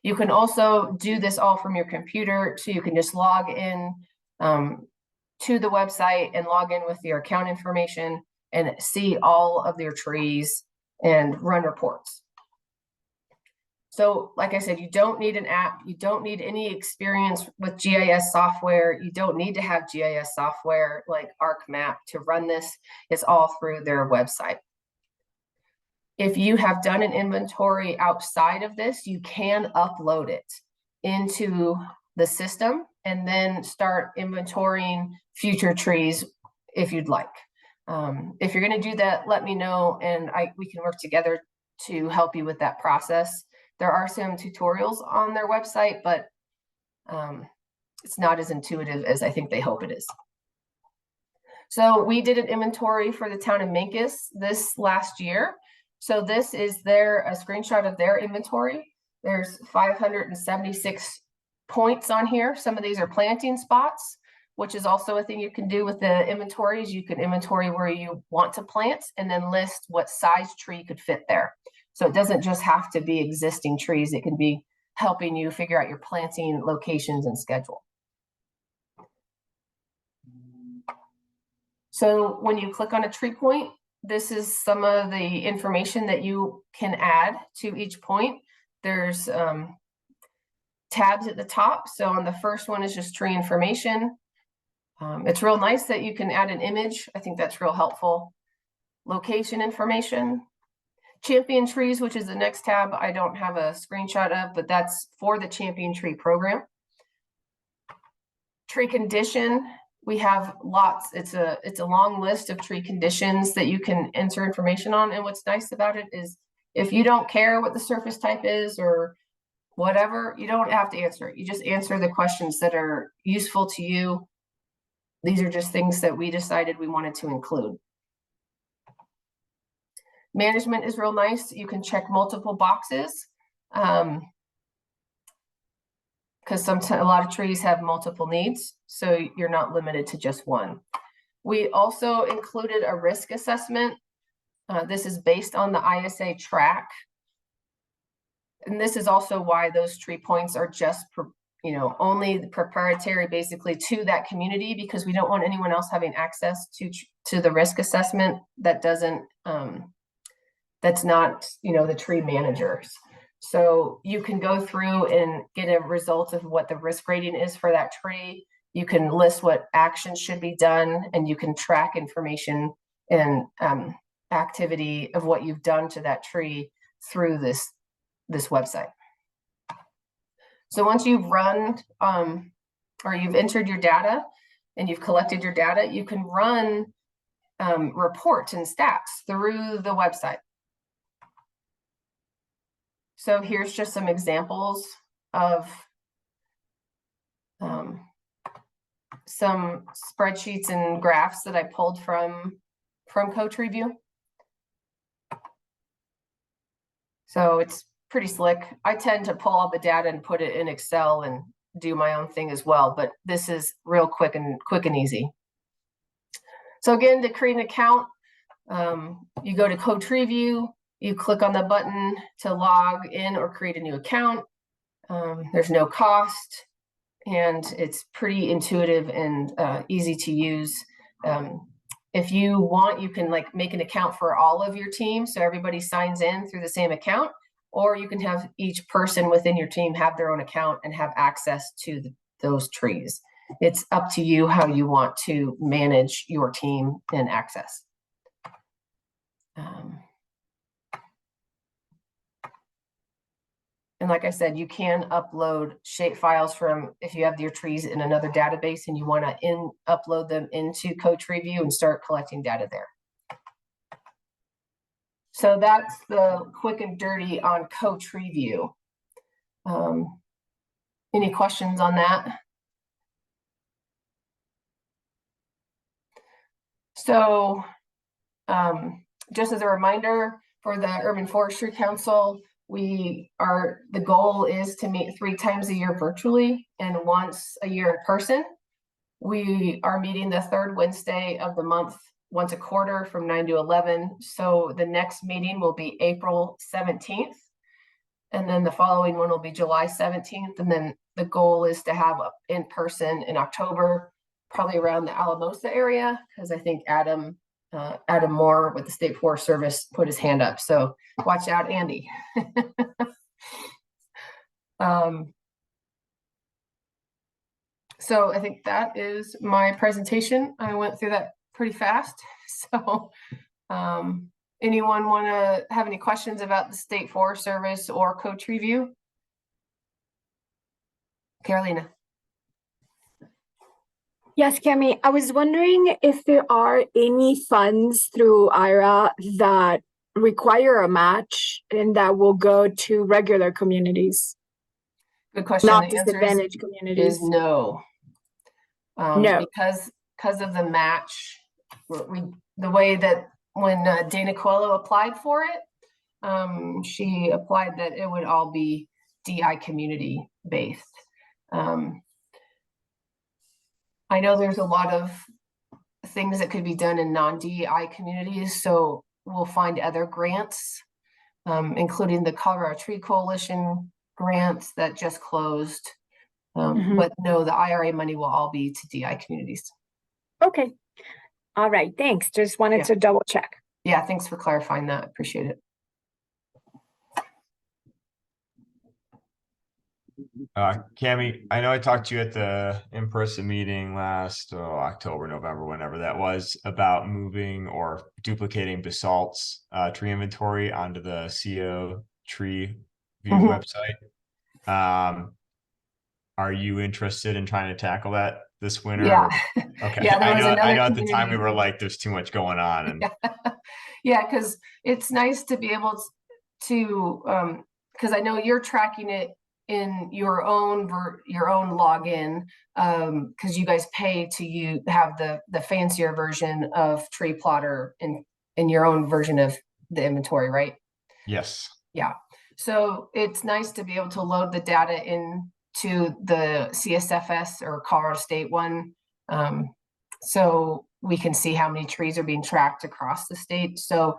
You can also do this all from your computer, so you can just log in to the website and log in with your account information and see all of your trees and run reports. So like I said, you don't need an app. You don't need any experience with GIS software. You don't need to have GIS software like ArcMap to run this. It's all through their website. If you have done an inventory outside of this, you can upload it into the system and then start inventorying future trees if you'd like. If you're going to do that, let me know, and we can work together to help you with that process. There are some tutorials on their website, but it's not as intuitive as I think they hope it is. So we did an inventory for the town of Memphis this last year. So this is a screenshot of their inventory. There's 576 points on here. Some of these are planting spots, which is also a thing you can do with the inventories. You can inventory where you want to plant and then list what size tree could fit there. So it doesn't just have to be existing trees. It can be helping you figure out your planting locations and schedule. So when you click on a tree point, this is some of the information that you can add to each point. There's tabs at the top. So on the first one is just tree information. It's real nice that you can add an image. I think that's real helpful. Location information. Champion trees, which is the next tab, I don't have a screenshot of, but that's for the Champion Tree program. Tree condition, we have lots. It's a long list of tree conditions that you can enter information on. And what's nice about it is If you don't care what the surface type is or whatever, you don't have to answer it. You just answer the questions that are useful to you. These are just things that we decided we wanted to include. Management is real nice. You can check multiple boxes. Because sometimes a lot of trees have multiple needs, so you're not limited to just one. We also included a risk assessment. This is based on the ISA track. And this is also why those tree points are just, only proprietary basically to that community, because we don't want anyone else having access to the risk assessment that doesn't, that's not, the tree managers. So you can go through and get a result of what the risk rating is for that tree. You can list what actions should be done, and you can track information and activity of what you've done to that tree through this website. So once you've run or you've entered your data and you've collected your data, you can run reports and stats through the website. So here's just some examples of some spreadsheets and graphs that I pulled from Coach Review. So it's pretty slick. I tend to pull all the data and put it in Excel and do my own thing as well, but this is real quick and easy. So again, to create an account, you go to Coach Review. You click on the button to log in or create a new account. There's no cost, and it's pretty intuitive and easy to use. If you want, you can make an account for all of your team, so everybody signs in through the same account, or you can have each person within your team have their own account and have access to those trees. It's up to you how you want to manage your team and access. And like I said, you can upload shape files from, if you have your trees in another database and you want to upload them into Coach Review and start collecting data there. So that's the quick and dirty on Coach Review. Any questions on that? So just as a reminder for the Urban Forestry Council, the goal is to meet 3 times a year virtually and once a year in person. We are meeting the 3rd Wednesday of the month, once a quarter from 9 to 11. So the next meeting will be April 17th. And then the following one will be July 17th. And then the goal is to have in person in October, probably around the Alamosa area, because I think Adam Moore with the State Forest Service put his hand up. So watch out, Andy. So I think that is my presentation. I went through that pretty fast. So anyone want to have any questions about the State Forest Service or Coach Review? Carolina. Yes, Kamie, I was wondering if there are any funds through IRA that require a match and that will go to regular communities. Good question. Not The answer disadvantaged communities. is no. No. Because of the match, the way that when Dana Coelho applied for it, she applied that it would all be DI community based. I know there's a lot of things that could be done in non-DEI communities, so we'll find other grants, including the Colorado Tree Coalition grants that just closed. But no, the IRA money will all be to DI communities. Okay. All right. Thanks. Just wanted to double check. Yeah, thanks for clarifying that. Appreciate it. Kamie, I know I talked to you at the in-person meeting last October, November, whenever that was, about moving or duplicating Basalt's tree inventory onto the CO Tree View website. Are you interested in trying to tackle that this winter? Yeah. Okay. Yeah, I know at the time we were like, there's too much going on. And yeah, because it's nice to be able to, to, because I know you're tracking it in your own login, because you guys pay to have the fancier version of Tree Plotter in your own version of the inventory, right? Yes. Yeah. So it's nice to be able to load the data into the CSFS or Colorado State one, so we can see how many trees are being tracked across the state. So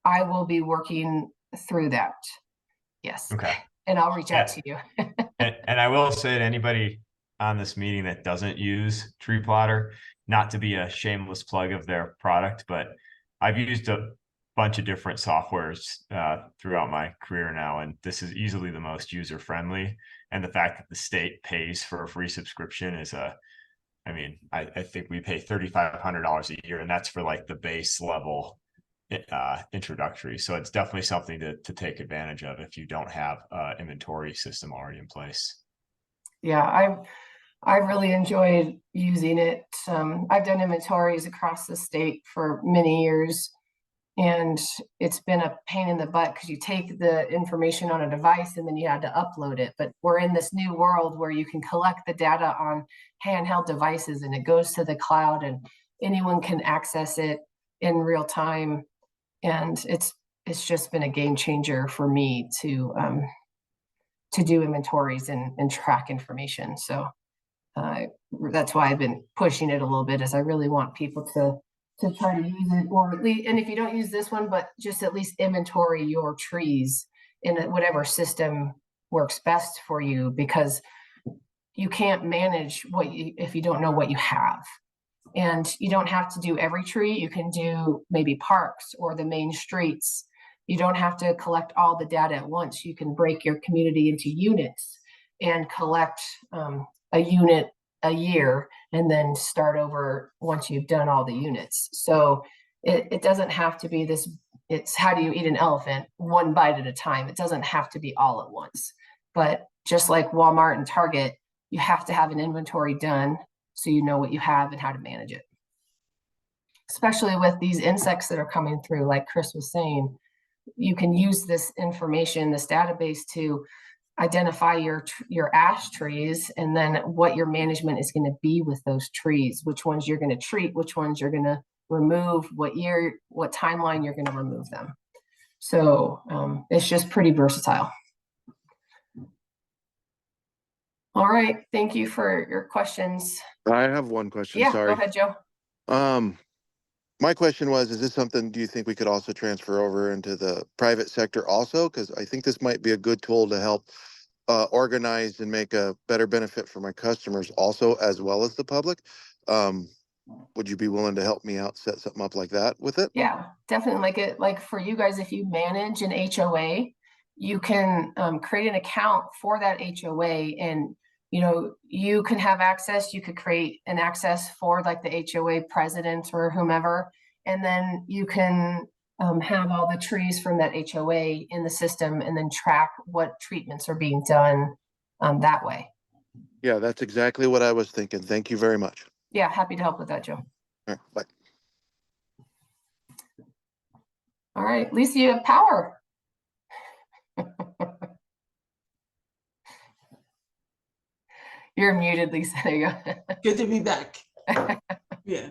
I will be working through that. Yes. Okay. And I'll reach out to you. And I will say to anybody on this meeting that doesn't use Tree Plotter, not to be a shameless plug of their product, but I've used a bunch of different softwares throughout my career now, and this is easily the most user-friendly. And the fact that the state pays for a free subscription is I mean, I think we pay $3,500 a year, and that's for like the base level introductory. So it's definitely something to take advantage of if you don't have an inventory system already in place. Yeah, I really enjoyed using it. I've done inventories across the state for many years, and it's been a pain in the butt because you take the information on a device and then you had to upload it. But we're in this new world where you can collect the data on handheld devices and it goes to the cloud and anyone can access it in real time. And it's just been a game changer for me to do inventories and track information. So that's why I've been pushing it a little bit, as I really want people to try to use it, or at least, and if you don't use this one, but just at least inventory your trees in whatever system works best for you, because you can't manage if you don't know what you have. And you don't have to do every tree. You can do maybe parks or the main streets. You don't have to collect all the data at once. You can break your community into units and collect a unit a year and then start over once you've done all the units. So it doesn't have to be this, it's how do you eat an elephant, one bite at a time. It doesn't have to be all at once. But just like Walmart and Target, you have to have an inventory done so you know what you have and how to manage it. Especially with these insects that are coming through, like Chris was saying, you can use this information, this database, to identify your ash trees, and then what your management is going to be with those trees, which ones you're going to treat, which ones you're going to remove, what year, what timeline you're going to remove them. So it's just pretty versatile. All right, thank you for your questions. I have one question. Yeah, sorry. Go ahead, Joe. My question was, is this something, do you think we could also transfer over into the private sector also? Because I think this might be a good tool to help organize and make a better benefit for my customers also, as well as the public. Would you be willing to help me out, set something up like that with it? Yeah, definitely. Like for you guys, if you manage an HOA, you can create an account for that HOA, and you can have access. You could create an access for like the HOA president or whomever, and then you can have all the trees from that HOA in the system and then track what treatments are being done that way. Yeah, that's exactly what I was thinking. Thank you very much. Yeah, happy to help with that, Joe. All right, bye. All right, Lisa, you have power. You're muted, Lisa. There you go. Good to be back. Yeah.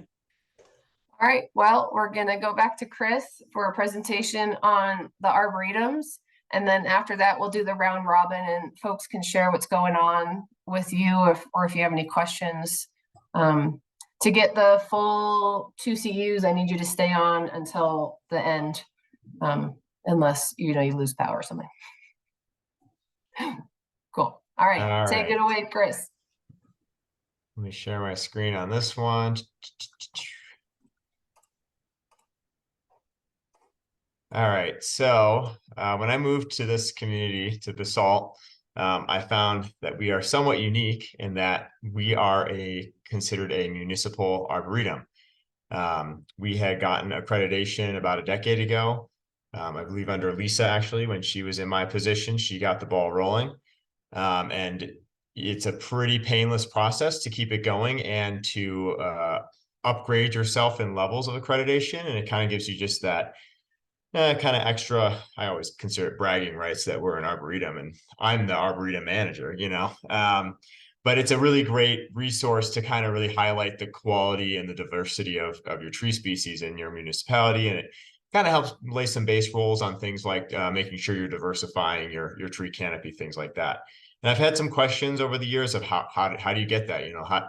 All right, well, we're going to go back to Chris for a presentation on the arboretums. And then after that, we'll do the round robin and folks can share what's going on with you, or if you have any questions. To get the full 2 CUs, I need you to stay on until the end, unless you lose power or something. Cool. All right, take it away, Chris. Let me share my screen on this one. All right, so when I moved to this community, to Basalt, I found that we are somewhat unique in that we are considered a municipal arboretum. We had gotten accreditation about a decade ago. I believe under Lisa, actually, when she was in my position, she got the ball rolling. And it's a pretty painless process to keep it going and to upgrade yourself in levels of accreditation. And it kind of gives you just that kind of extra, I always consider it bragging rights that we're an arboretum and I'm the arboretum manager, but it's a really great resource to kind of really highlight the quality and the diversity of your tree species in your municipality. And it kind of helps lay some base rules on things like making sure you're diversifying your tree canopy, things like that. And I've had some questions over the years of how do you get that?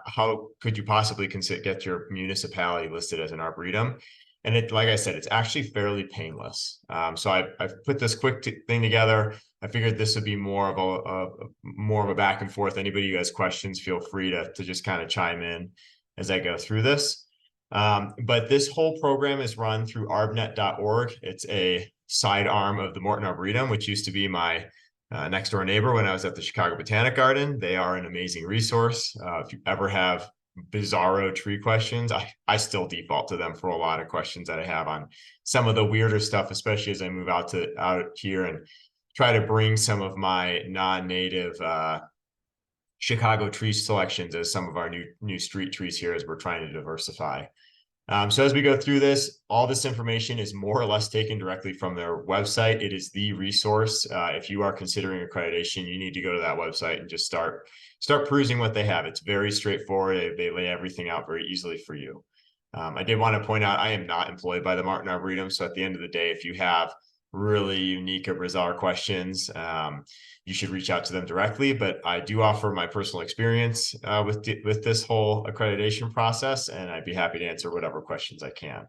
How could you possibly get your municipality listed as an arboretum? And like I said, it's actually fairly painless. So I've put this quick thing together. I figured this would be more of a back and forth. Anybody who has questions, feel free to just kind of chime in as I go through this. But this whole program is run through arbnet.org. It's a side arm of the Morton Arboretum, which used to be my next door neighbor when I was at the Chicago Botanic Garden. They are an amazing resource. If you ever have bizarro tree questions, I still default to them for a lot of questions that I have on some of the weirder stuff, especially as I move out here and try to bring some of my non-native Chicago tree selections as some of our new street trees here as we're trying to diversify. So as we go through this, all this information is more or less taken directly from their website. It is the resource. If you are considering accreditation, you need to go to that website and just start perusing what they have. It's very straightforward. They lay everything out very easily for you. I did want to point out, I am not employed by the Morton Arboretum. So at the end of the day, if you have really unique or bizarre questions, you should reach out to them directly. But I do offer my personal experience with this whole accreditation process, and I'd be happy to answer whatever questions I can.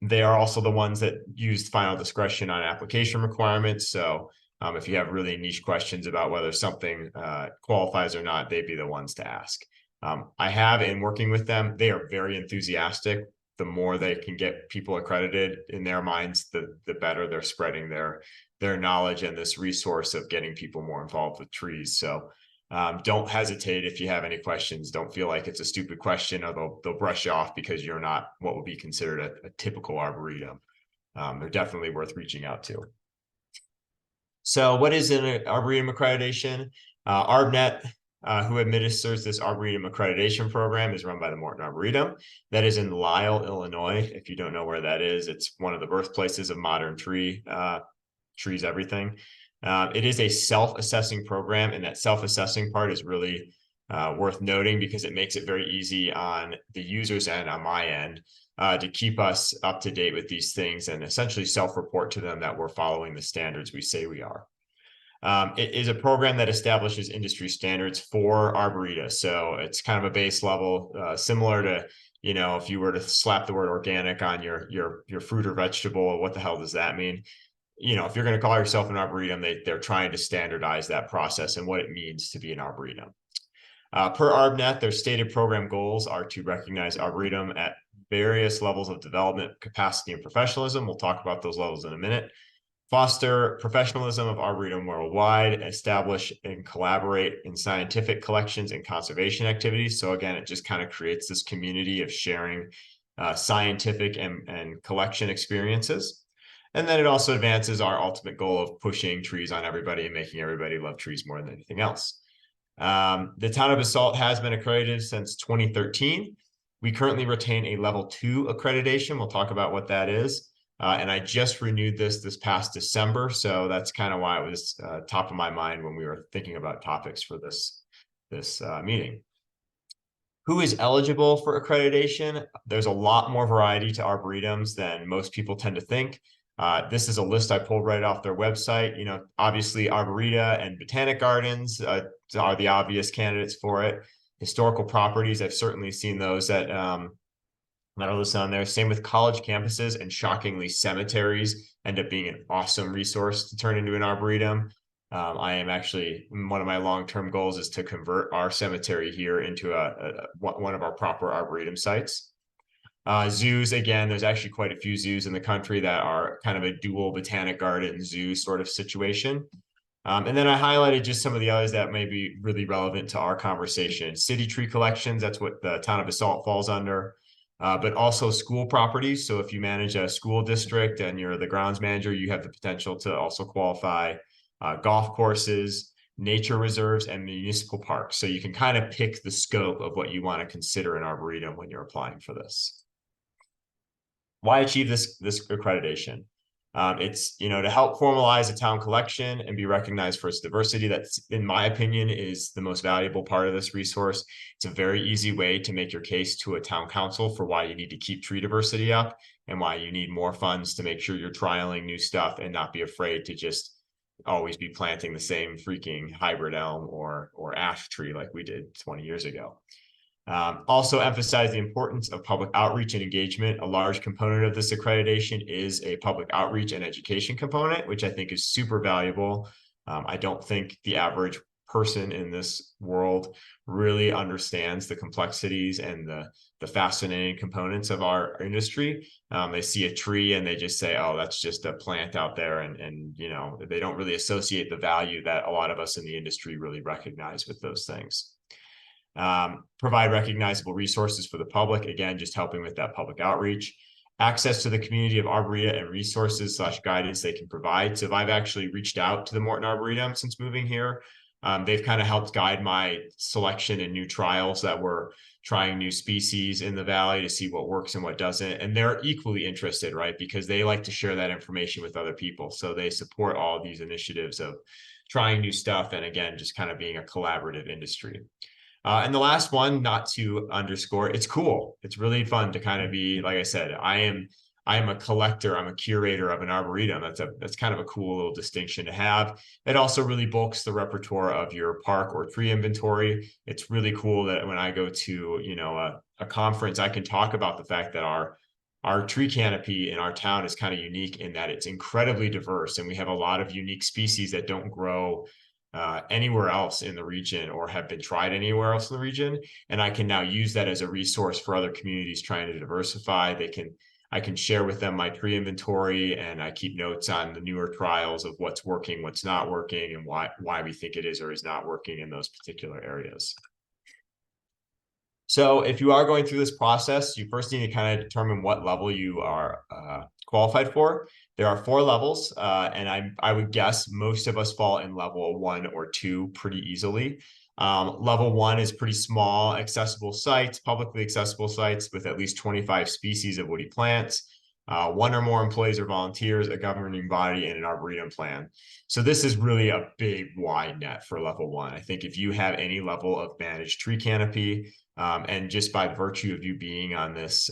They are also the ones that use final discretion on application requirements. So if you have really niche questions about whether something qualifies or not, they'd be the ones to ask. I have, in working with them, they are very enthusiastic. The more they can get people accredited in their minds, the better they're spreading their knowledge and this resource of getting people more involved with trees. So don't hesitate if you have any questions. Don't feel like it's a stupid question or they'll brush you off because you're not what would be considered a typical arboretum. They're definitely worth reaching out to. So what is an arboretum accreditation? ArbNet, who administers this Arboretum accreditation program, is run by the Morton Arboretum. That is in Lisle, Illinois. If you don't know where that is, it's one of the birthplaces of modern trees everything. It is a self-assessing program, and that self-assessing part is really worth noting because it makes it very easy on the user's end, on my end, to keep us up to date with these things and essentially self-report to them that we're following the standards we say we are. It is a program that establishes industry standards for arboreta. So it's kind of a base level, similar to, if you were to slap the word organic on your fruit or vegetable, what the hell does that mean? If you're going to call yourself an arboretum, they're trying to standardize that process and what it means to be an arboretum. Per ArbNet, their stated program goals are to recognize arboretum at various levels of development, capacity, and professionalism. We'll talk about those levels in a minute. Foster professionalism of arboretum worldwide, establish and collaborate in scientific collections and conservation activities. So again, it just kind of creates this community of sharing scientific and collection experiences. And then it also advances our ultimate goal of pushing trees on everybody and making everybody love trees more than anything else. The Town of Basalt has been accredited since 2013. We currently retain a level 2 accreditation. We'll talk about what that is. And I just renewed this past December. So that's kind of why it was top of my mind when we were thinking about topics for this meeting. Who is eligible for accreditation? There's a lot more variety to arboretums than most people tend to think. This is a list I pulled right off their website. Obviously arboreta and botanic gardens are the obvious candidates for it. Historical properties, I've certainly seen those that are listed on there. Same with college campuses, and shockingly cemeteries end up being an awesome resource to turn into an arboretum. I am actually, one of my long-term goals is to convert our cemetery here into one of our proper arboretum sites. Zoos, again, there's actually quite a few zoos in the country that are kind of a dual botanic garden zoo sort of situation. And then I highlighted just some of the others that may be really relevant to our conversation. City tree collections, that's what the Town of Basalt falls under. But also school properties. So if you manage a school district and you're the grounds manager, you have the potential to also qualify. Golf courses, nature reserves, and municipal parks. So you can kind of pick the scope of what you want to consider an arboretum when you're applying for this. Why achieve this accreditation? It's, you know, to help formalize a town collection and be recognized for its diversity. That's, in my opinion, is the most valuable part of this resource. It's a very easy way to make your case to a town council for why you need to keep tree diversity up and why you need more funds to make sure you're trialing new stuff and not be afraid to just always be planting the same freaking hybrid elm or ash tree like we did 20 years ago. Also emphasize the importance of public outreach and engagement. A large component of this accreditation is a public outreach and education component, which I think is super valuable. I don't think the average person in this world really understands the complexities and the fascinating components of our industry. They see a tree and they just say, oh, that's just a plant out there. And you know, they don't really associate the value that a lot of us in the industry really recognize with those things. Provide recognizable resources for the public, again, just helping with that public outreach. Access to the community of Arboretum and resources / guidance they can provide. So if I've actually reached out to the Morton Arboretum since moving here, they've kind of helped guide my selection and new trials that we're trying new species in the valley to see what works and what doesn't. And they're equally interested, right? Because they like to share that information with other people. So they support all of these initiatives of trying new stuff. And again, just kind of being a collaborative industry. And the last one, not to underscore, it's cool. It's really fun to kind of be, like I said, I am a collector, I'm a curator of an arboretum. That's kind of a cool little distinction to have. It also really bulks the repertoire of your park or tree inventory. It's really cool that when I go to, you know, a conference, I can talk about the fact that our tree canopy in our town is kind of unique in that it's incredibly diverse, and we have a lot of unique species that don't grow anywhere else in the region or have been tried anywhere else in the region. And I can now use that as a resource for other communities trying to diversify. I can share with them my tree inventory, and I keep notes on the newer trials of what's working, what's not working, and why we think it is or is not working in those particular areas. So if you are going through this process, you first need to kind of determine what level you are qualified for. There are 4 levels, and I would guess most of us fall in level 1 or 2 pretty easily. Level 1 is pretty small, accessible sites, publicly accessible sites with at least 25 species of woody plants, 1 or more employees or volunteers, a governing body, and an arboretum plan. So this is really a big wide net for level 1. I think if you have any level of managed tree canopy, and just by virtue of you being on this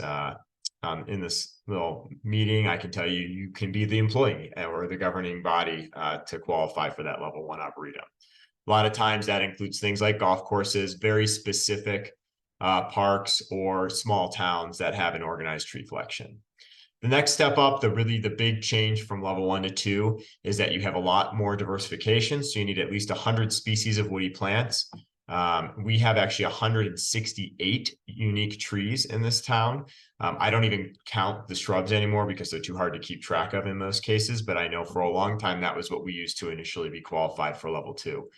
in this little meeting, I can tell you, you can be the employee or the governing body to qualify for that level 1 arboretum. A lot of times that includes things like golf courses, very specific parks, or small towns that have an organized tree collection. The next step up, the big change from level 1 to 2 is that you have a lot more diversification. So you need at least 100 species of woody plants. We have actually 168 unique trees in this town. I don't even count the shrubs anymore because they're too hard to keep track of in most cases, but I know for a long time that was what we used to initially be qualified for level 2,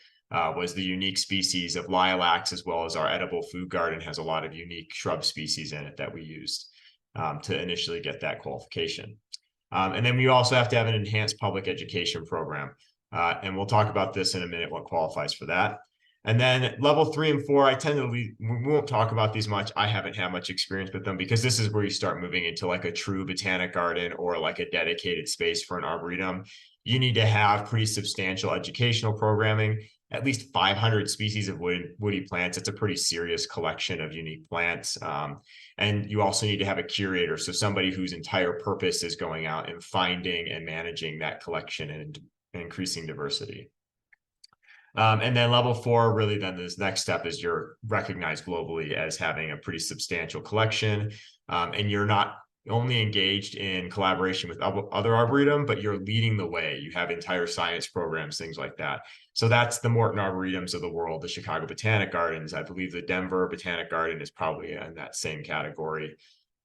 was the unique species of lilacs, as well as our edible food garden has a lot of unique shrub species in it that we used to initially get that qualification. And then we also have to have an enhanced public education program. And we'll talk about this in a minute, what qualifies for that. And then level 3 and 4, I tend to leave, we won't talk about these much. I haven't had much experience with them because this is where you start moving into like a true botanic garden or like a dedicated space for an arboretum. You need to have pretty substantial educational programming, at least 500 species of woody plants. It's a pretty serious collection of unique plants. And you also need to have a curator. So somebody whose entire purpose is going out and finding and managing that collection and increasing diversity. And then level 4, really then this next step is you're recognized globally as having a pretty substantial collection. And you're not only engaged in collaboration with other arboretum, but you're leading the way. You have entire science programs, things like that. So that's the Morton Arboretums of the world, the Chicago Botanic Gardens. I believe the Denver Botanic Garden is probably in that same category.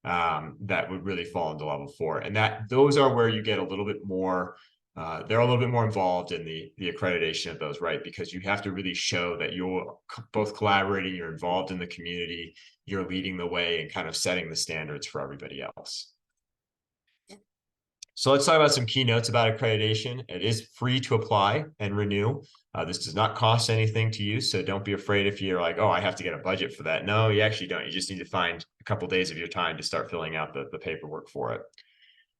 That would really fall into level 4. And those are where you get a little bit more they're a little bit more involved in the accreditation of those, right? Because you have to really show that you're both collaborating, you're involved in the community, you're leading the way and kind of setting the standards for everybody else. So let's talk about some key notes about accreditation. It is free to apply and renew. This does not cost anything to you, so don't be afraid if you're like, oh, I have to get a budget for that. No, you actually don't. You just need to find a couple days of your time to start filling out the paperwork for it.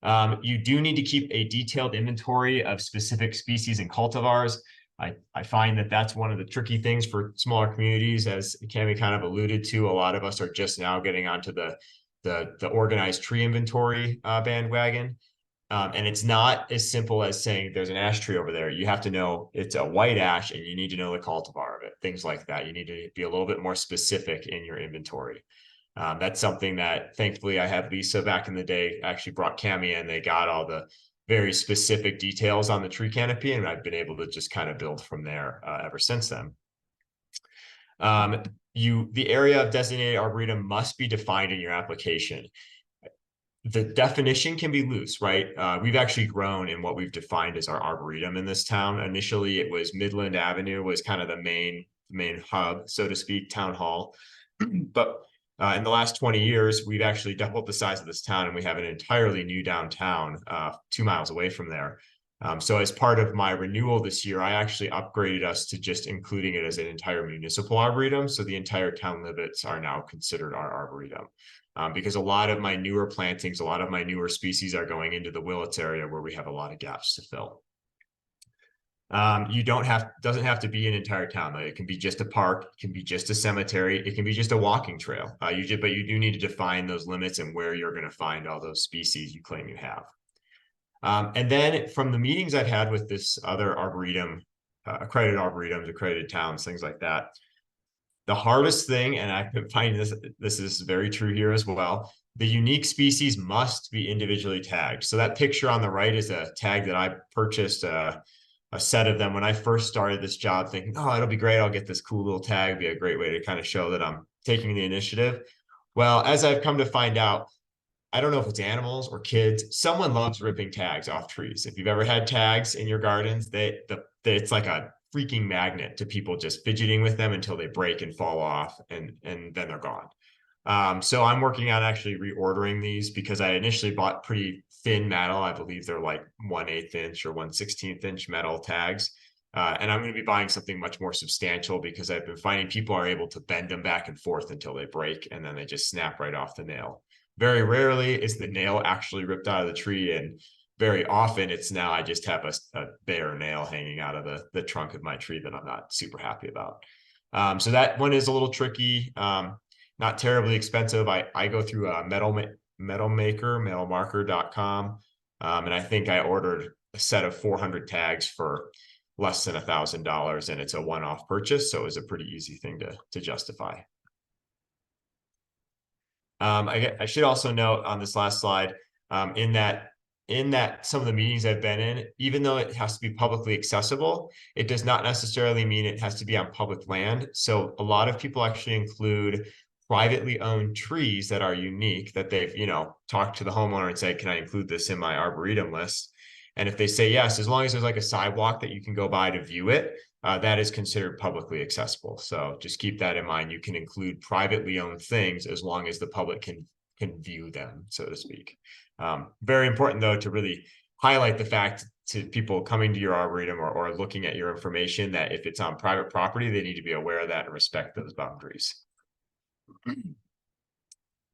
You do need to keep a detailed inventory of specific species and cultivars. I find that that's one of the tricky things for smaller communities, as Kamie kind of alluded to. A lot of us are just now getting onto the organized tree inventory bandwagon. And it's not as simple as saying there's an ash tree over there. You have to know it's a white ash and you need to know the cultivar of it, things like that. You need to be a little bit more specific in your inventory. That's something that thankfully I had Lisa back in the day actually brought Kamie in. They got all the very specific details on the tree canopy, and I've been able to just kind of build from there ever since then. The area of designated arboretum must be defined in your application. The definition can be loose, right? We've actually grown in what we've defined as our arboretum in this town. Initially, it was Midland Avenue was kind of the main hub, so to speak, town hall. But in the last 20 years, we've actually doubled the size of this town, and we have an entirely new downtown 2 miles away from there. So as part of my renewal this year, I actually upgraded us to just including it as an entire municipal arboretum. So the entire town limits are now considered our arboretum. Because a lot of my newer plantings, a lot of my newer species are going into the Willits area where we have a lot of gaps to fill. Doesn't have to be an entire town. Though. It can be just a park, it can be just a cemetery, it can be just a walking trail. But you do need to define those limits and where you're going to find all those species you claim you have. And then from the meetings I've had with this other arboretum, accredited arboretums, accredited towns, things like that, the hardest thing, and I've been finding this is very true here as well, the unique species must be individually tagged. So that picture on the right is a tag that I purchased a set of them when I first started this job, thinking, oh, it'll be great. I'll get this cool little tag. It'd be a great way to kind of show that I'm taking the initiative. Well, as I've come to find out, I don't know if it's animals or kids, someone loves ripping tags off trees. If you've ever had tags in your gardens, it's like a freaking magnet to people just fidgeting with them until they break and fall off, and then they're gone. So I'm working on actually reordering these because I initially bought pretty thin metal. I believe they're like 1/8 inch or 1/16 inch metal tags. And I'm going to be buying something much more substantial because I've been finding people are able to bend them back and forth until they break, and then they just snap right off the nail. Very rarely is the nail actually ripped out of the tree, and very often it's now I just have a bare nail hanging out of the trunk of my tree that I'm not super happy about. So that one is a little tricky, not terribly expensive. I go through a metal maker, metalmarker.com, and I think I ordered a set of 400 tags for less than $1,000, and it's a one-off purchase, so it was a pretty easy thing to justify. I should also note on this last slide, in that some of the meetings I've been in, even though it has to be publicly accessible, it does not necessarily mean it has to be on public land. So a lot of people actually include privately owned trees that are unique, that they've, talked to the homeowner and say, can I include this in my arboretum list? And if they say yes, as long as there's like a sidewalk that you can go by to view it, that is considered publicly accessible. So just keep that in mind. You can include privately owned things as long as the public can view them, so to speak. Very important, though, to really highlight the fact to people coming to your arboretum or looking at your information that if it's on private property, they need to be aware of that and respect those boundaries.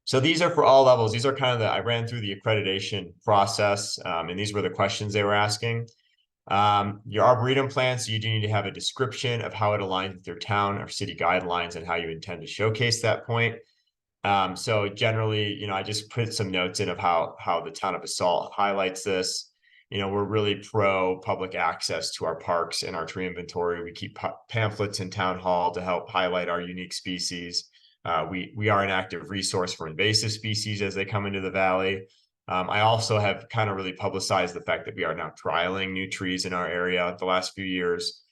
So these are for all levels. These are kind of I ran through the accreditation process, and these were the questions they were asking. Your arboretum plans, you do need to have a description of how it aligns with your town or city guidelines and how you intend to showcase that point. So generally, I just put some notes in of how the Town of Basalt highlights this. We're really pro public access to our parks and our tree inventory. We keep pamphlets in town hall to help highlight our unique species. We are an active resource for invasive species as they come into the valley. I also have kind of really publicized the fact that we are now trialing new trees in our area the last few years,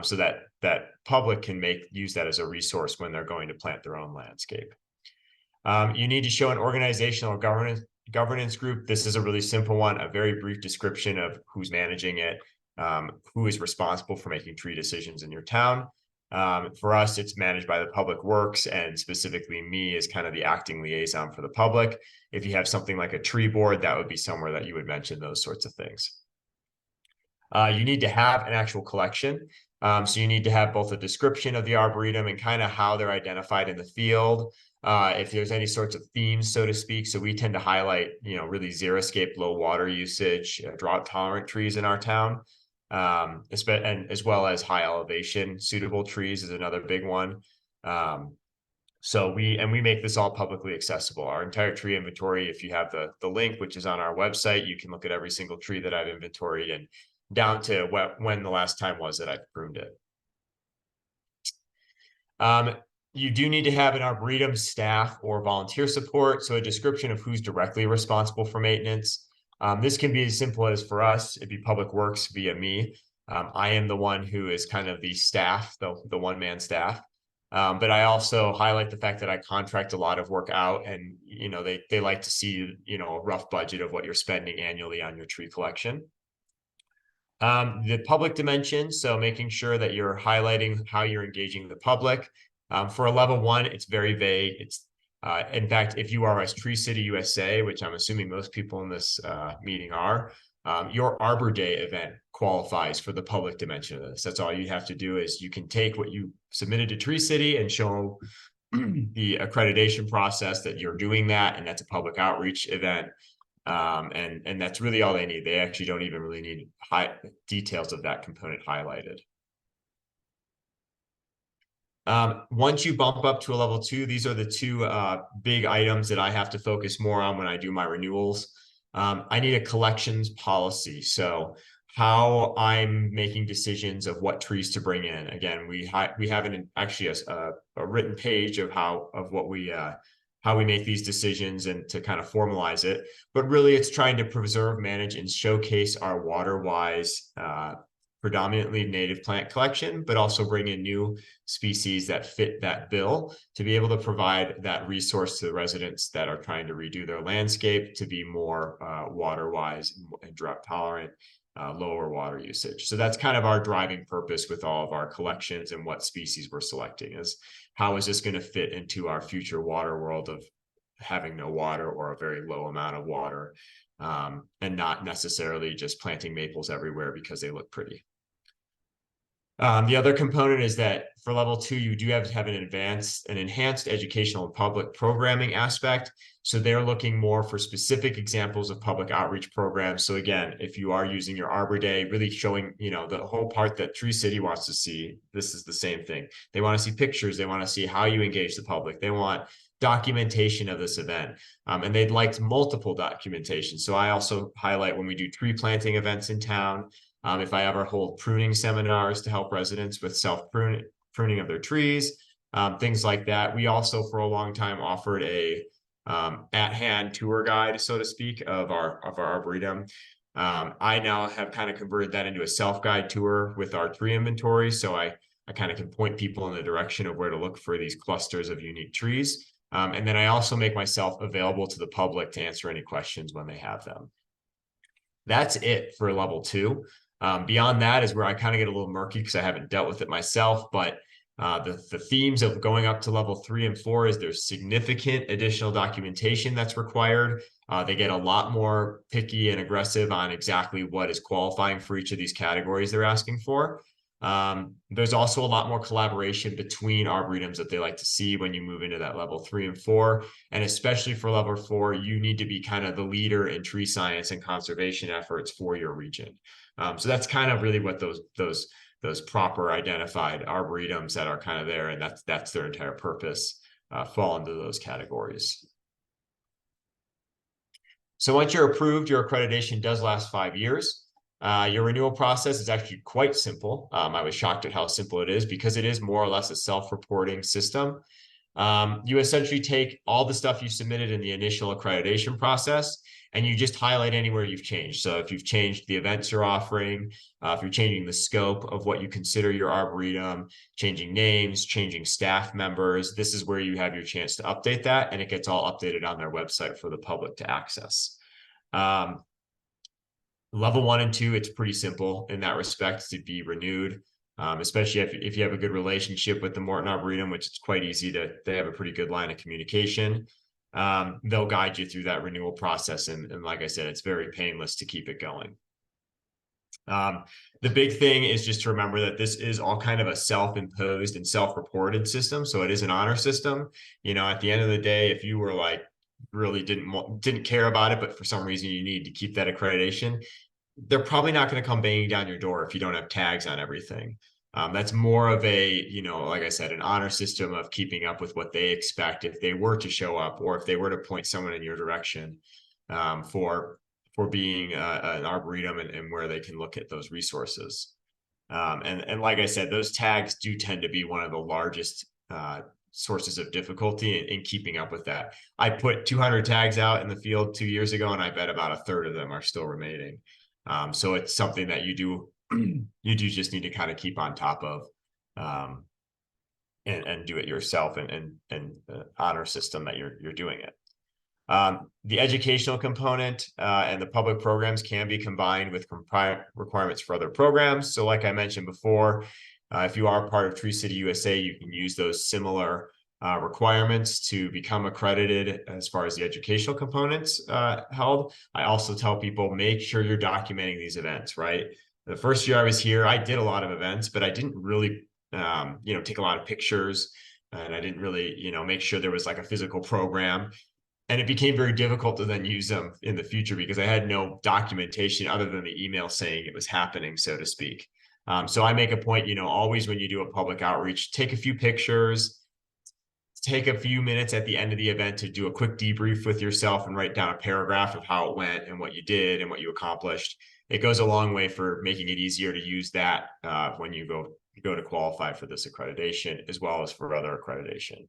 so that public can use that as a resource when they're going to plant their own landscape. You need to show an organizational governance group. This is a really simple one, a very brief description of who's managing it, who is responsible for making tree decisions in your town. For us, it's managed by the Public Works, and specifically me as kind of the acting liaison for the public. If you have something like a tree board, that would be somewhere that you would mention those sorts of things. You need to have an actual collection. So you need to have both a description of the Arboretum and kind of how they're identified in the field. If there's any sorts of themes, so to speak. So we tend to highlight, really xeriscape, low water usage, drought tolerant trees in our town. And as well as high elevation suitable trees is another big one. So we make this all publicly accessible. Our entire tree inventory, if you have the link, which is on our website, you can look at every single tree that I've inventoried and down to when the last time was that I pruned it. You do need to have an Arboretum staff or volunteer support, so a description of who's directly responsible for maintenance. This can be as simple as, for us, it'd be Public Works via me. I am the one who is kind of the staff, the one-man staff. But I also highlight the fact that I contract a lot of work out, and they like to see a rough budget of what you're spending annually on your tree collection. The public dimension, so making sure that you're highlighting how you're engaging the public. For a level 1, it's very vague. It's in fact, if you are as Tree City USA, which I'm assuming most people in this meeting are, your Arbor Day event qualifies for the public dimension of this. That's all you have to do is you can take what you submitted to Tree City and show the accreditation process that you're doing that, and that's a public outreach event. And that's really all they need. They actually don't even really need details of that component highlighted. Once you bump up to a level 2, these are the two big items that I have to focus more on when I do my renewals. I need a collections policy. So how I'm making decisions of what trees to bring in. Again, we have actually a written page of how we make these decisions and to kind of formalize it. But really, it's trying to preserve, manage, and showcase our water-wise, predominantly native plant collection, but also bring in new species that fit that bill to be able to provide that resource to the residents that are trying to redo their landscape to be more water-wise and drought-tolerant, lower water usage. So that's kind of our driving purpose with all of our collections and what species we're selecting is how is this going to fit into our future water world of having no water or a very low amount of water, and not necessarily just planting maples everywhere because they look pretty. The other component is that for level 2, you do have to have an enhanced educational and public programming aspect. So they're looking more for specific examples of public outreach programs. So again, if you are using your Arbor Day, really showing, the whole part that Tree City wants to see, this is the same thing. They want to see pictures. They want to see how you engage the public. They want documentation of this event. And they'd like multiple documentation. So I also highlight when we do tree planting events in town, if I ever hold pruning seminars to help residents with self-pruning of their trees, things like that. We also, for a long time, offered a at-hand tour guide, so to speak, of our Arboretum. I now have kind of converted that into a self-guide tour with our tree inventory. So I kind of can point people in the direction of where to look for these clusters of unique trees. And then I also make myself available to the public to answer any questions when they have them. That's it for level 2. Beyond that is where I kind of get a little murky because I haven't dealt with it myself, but the themes of going up to level 3 and 4 is there's significant additional documentation that's required. They get a lot more picky and aggressive on exactly what is qualifying for each of these categories they're asking for. There's also a lot more collaboration between arboretums that they like to see when you move into that level 3 and 4. And especially for level 4, you need to be kind of the leader in tree science and conservation efforts for your region. So that's kind of really what those proper identified arboretums that are kind of there, and that's their entire purpose, fall into those categories. So once you're approved, your accreditation does last 5 years. Your renewal process is actually quite simple. I was shocked at how simple it is because it is more or less a self-reporting system. You essentially take all the stuff you submitted in the initial accreditation process and you just highlight anywhere you've changed. So if you've changed the events you're offering, if you're changing the scope of what you consider your Arboretum, changing names, changing staff members, this is where you have your chance to update that, and it gets all updated on their website for the public to access. Level 1 and 2, it's pretty simple in that respect to be renewed. Especially if you have a good relationship with the Morton Arboretum, which it's quite easy they have a pretty good line of communication. They'll guide you through that renewal process. And like I said, it's very painless to keep it going. The big thing is just to remember that this is all kind of a self-imposed and self-reported system. So it is an honor system. You know, at the end of the day, if you were like really didn't care about it, but for some reason you need to keep that accreditation, they're probably not going to come banging down your door if you don't have tags on everything. That's more of a, you know, like I said, an honor system of keeping up with what they expect if they were to show up, or if they were to point someone in your direction for being an arboretum, and where they can look at those resources. And like I said, those tags do tend to be one of the largest sources of difficulty in keeping up with that. I put 200 tags out in the field 2 years ago, and I bet about a third of them are still remaining. So it's something that you do just need to kind of keep on top of, and do it yourself, and honor system that you're doing it. The educational component and the public programs can be combined with requirements for other programs. So like I mentioned before, if you are part of Tree City USA, you can use those similar requirements to become accredited as far as the educational components held. I also tell people, make sure you're documenting these events, right? The first year I was here, I did a lot of events, but I didn't really, take a lot of pictures, and I didn't really, make sure there was like a physical program. And it became very difficult to then use them in the future because I had no documentation other than the email saying it was happening, so to speak. So I make a point, always when you do a public outreach, take a few pictures, take a few minutes at the end of the event to do a quick debrief with yourself and write down a paragraph of how it went and what you did and what you accomplished. It goes a long way for making it easier to use that when you go to qualify for this accreditation, as well as for other accreditation.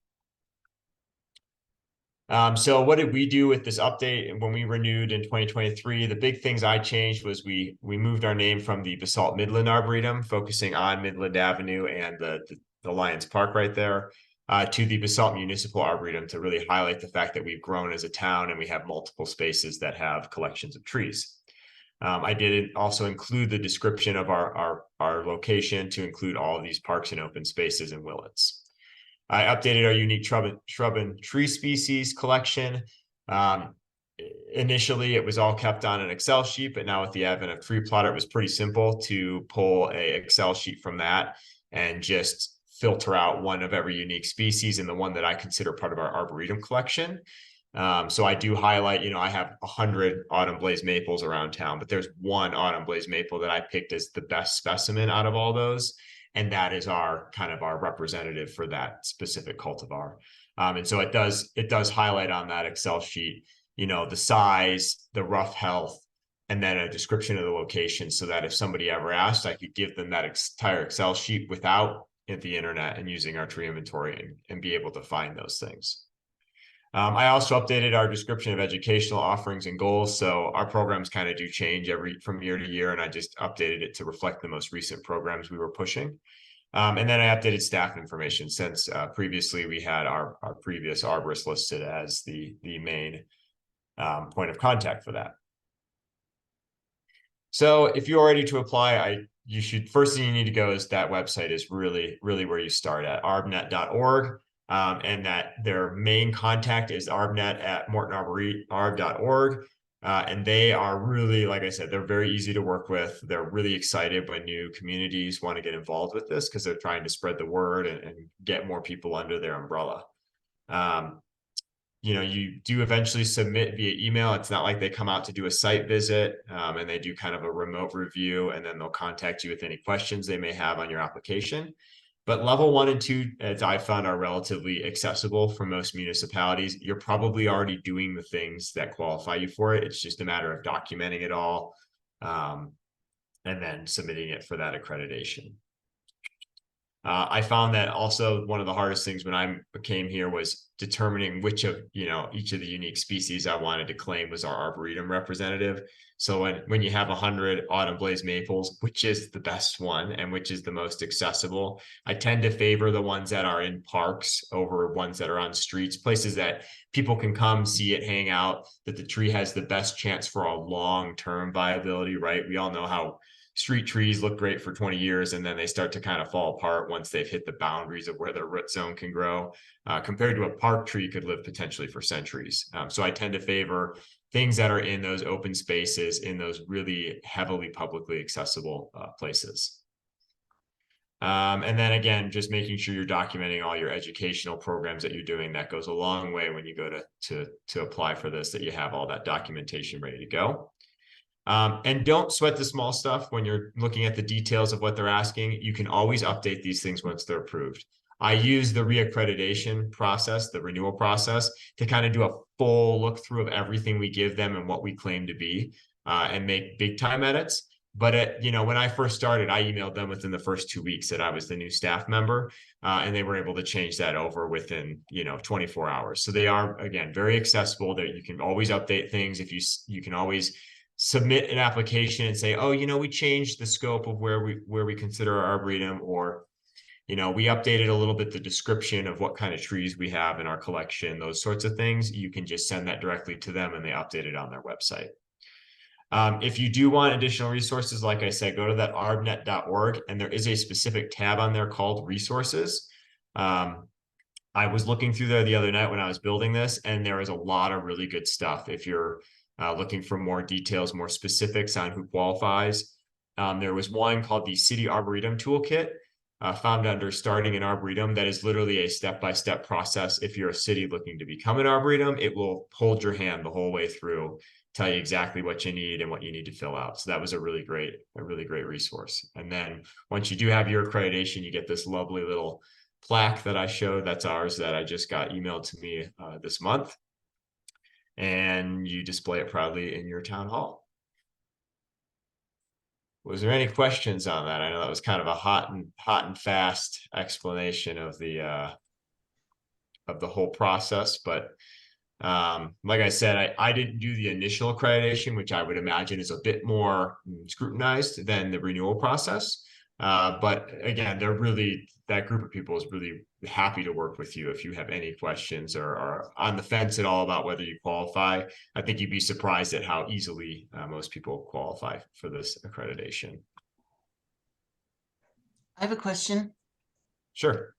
So what did we do with this update? When we renewed in 2023, the big things I changed was we moved our name from the Basalt Midland Arboretum, focusing on Midland Avenue and the Lions Park right there, to the Basalt Municipal Arboretum, to really highlight the fact that we've grown as a town and we have multiple spaces that have collections of trees. I did also include the description of our location to include all of these parks and open spaces and willets. I updated our unique shrub and tree species collection. Initially, it was all kept on an Excel sheet, but now with the advent of Tree Plotter, it was pretty simple to pull a Excel sheet from that and just filter out one of every unique species and the one that I consider part of our Arboretum collection. So I do highlight, I have 100 autumn blaze maples around town, but there's one autumn blaze maple that I picked as the best specimen out of all those. And that is our representative for that specific cultivar. And so it does highlight on that Excel sheet, the size, the rough health, and then a description of the location, so that if somebody ever asked, I could give them that entire Excel sheet without the internet and using our tree inventory and be able to find those things. I also updated our description of educational offerings and goals. So our programs kind of do change from year to year, and I just updated it to reflect the most recent programs we were pushing. And then I updated staff information, since previously we had our previous arborist listed as the main point of contact for that. So if you're ready to apply, first thing you need to go is that website is really, really where you start at, arbnet.org. And that their main contact is arbnet@mortonarb.org. And they are really, like I said, they're very easy to work with. They're really excited when new communities want to get involved with this, because they're trying to spread the word and get more people under their umbrella. You do eventually submit via email. It's not like they come out to do a site visit, and they do kind of a remote review, and then they'll contact you with any questions they may have on your application. But level 1 and 2, as I found, are relatively accessible for most municipalities. You're probably already doing the things that qualify you for it. It's just a matter of documenting it all, and then submitting it for that accreditation. I found that also one of the hardest things when I came here was determining which of, each of the unique species I wanted to claim was our Arboretum representative. So when you have 100 autumn blaze maples, which is the best one and which is the most accessible, I tend to favor the ones that are in parks over ones that are on streets, places that people can come see it, hang out, that the tree has the best chance for a long-term viability, right? We all know how street trees look great for 20 years, and then they start to kind of fall apart once they've hit the boundaries of where their root zone can grow, compared to a park tree could live potentially for centuries. So I tend to favor things that are in those open spaces, in those really heavily publicly accessible places. And then again, just making sure you're documenting all your educational programs that you're doing. That goes a long way when you go to apply for this, that you have all that documentation ready to go. And don't sweat the small stuff when you're looking at the details of what they're asking. You can always update these things once they're approved. I use the reaccreditation process, the renewal process, to kind of do a full look through of everything we give them and what we claim to be, and make big time edits. But when I first started, I emailed them within the first 2 weeks that I was the new staff member, and they were able to change that over within 24 hours. So they are, again, very accessible. That you can always update things. If you can always submit an application and say, oh, we changed the scope of where we consider our arboretum, or we updated a little bit the description of what kind of trees we have in our collection. Those sorts of things, you can just send that directly to them and they update it on their website. If you do want additional resources, like I said, go to that arbnet.org, and there is a specific tab on there called resources. I was looking through there the other night when I was building this, and there is a lot of really good stuff. If you're looking for more details, more specifics on who qualifies, there was one called the City Arboretum Toolkit, found under Starting an Arboretum. That is literally a step-by-step process. If you're a city looking to become an arboretum, it will hold your hand the whole way through, tell you exactly what you need and what you need to fill out. So that was a really great resource. And then once you do have your accreditation, you get this lovely little plaque that I showed. That's ours, that I just got emailed to me this month. And you display it proudly in your town hall. Was there any questions on that? I know that was kind of a hot and fast explanation of the whole process, but like I said, I didn't do the initial accreditation, which I would imagine is a bit more scrutinized than the renewal process. But again, that group of people is really happy to work with you if you have any questions or are on the fence at all about whether you qualify. I think you'd be surprised at how easily most people qualify for this accreditation. I have a question. Sure.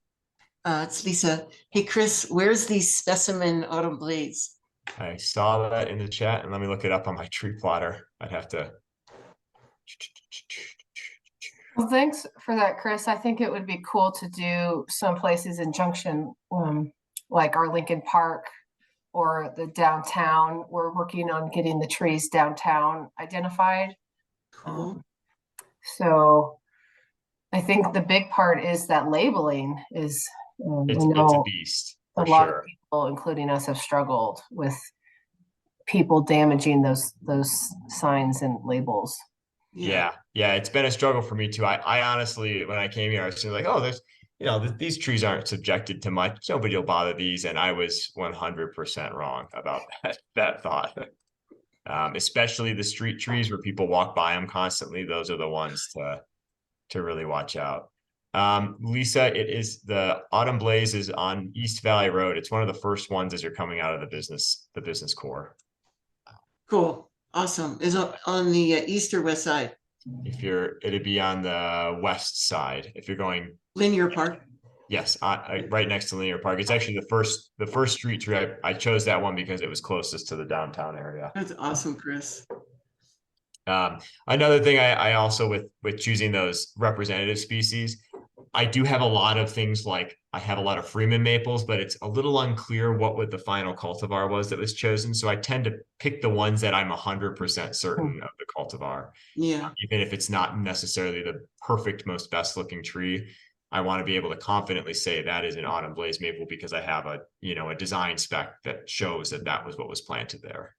It's Lisa. Hey, Chris, where's the specimen autumn blaze? I saw that in the chat, and let me look it up on my tree plotter. I'd have to. Well, thanks for that, Chris. I think it would be cool to do some places in Junction, like our Lincoln Park or the downtown. We're working on getting the trees downtown identified. Cool. So I think the big part is that labeling is, it's a beast. A lot of people, including us, have struggled with people damaging those signs and labels. Yeah, it's been a struggle for me too. I honestly, when I came here, I was like, oh, there's, these trees aren't subjected to much. Nobody will bother these. And I was 100% wrong about that thought. Especially the street trees where people walk by them constantly. Those are the ones to really watch out. Lisa, it is the Autumn Blaze is on East Valley Road. It's one of the first ones as you're coming out of the business core. Cool. Awesome. Is it on the east or west side? It'd be on the west side. If you're going Linear Park. Yes, right next to Linear Park. It's actually the first street tree. I chose that one because it was closest to the downtown area. That's awesome, Chris. Another thing I also with choosing those representative species, I do have a lot of things, like I have a lot of Freeman maples, but it's a little unclear what the final cultivar was that was chosen. So I tend to pick the ones that I'm 100% certain of the cultivar. Yeah. Even if it's not necessarily the perfect, most best looking tree, I want to be able to confidently say that is an autumn blaze maple because I have a design spec that shows that was what was planted there.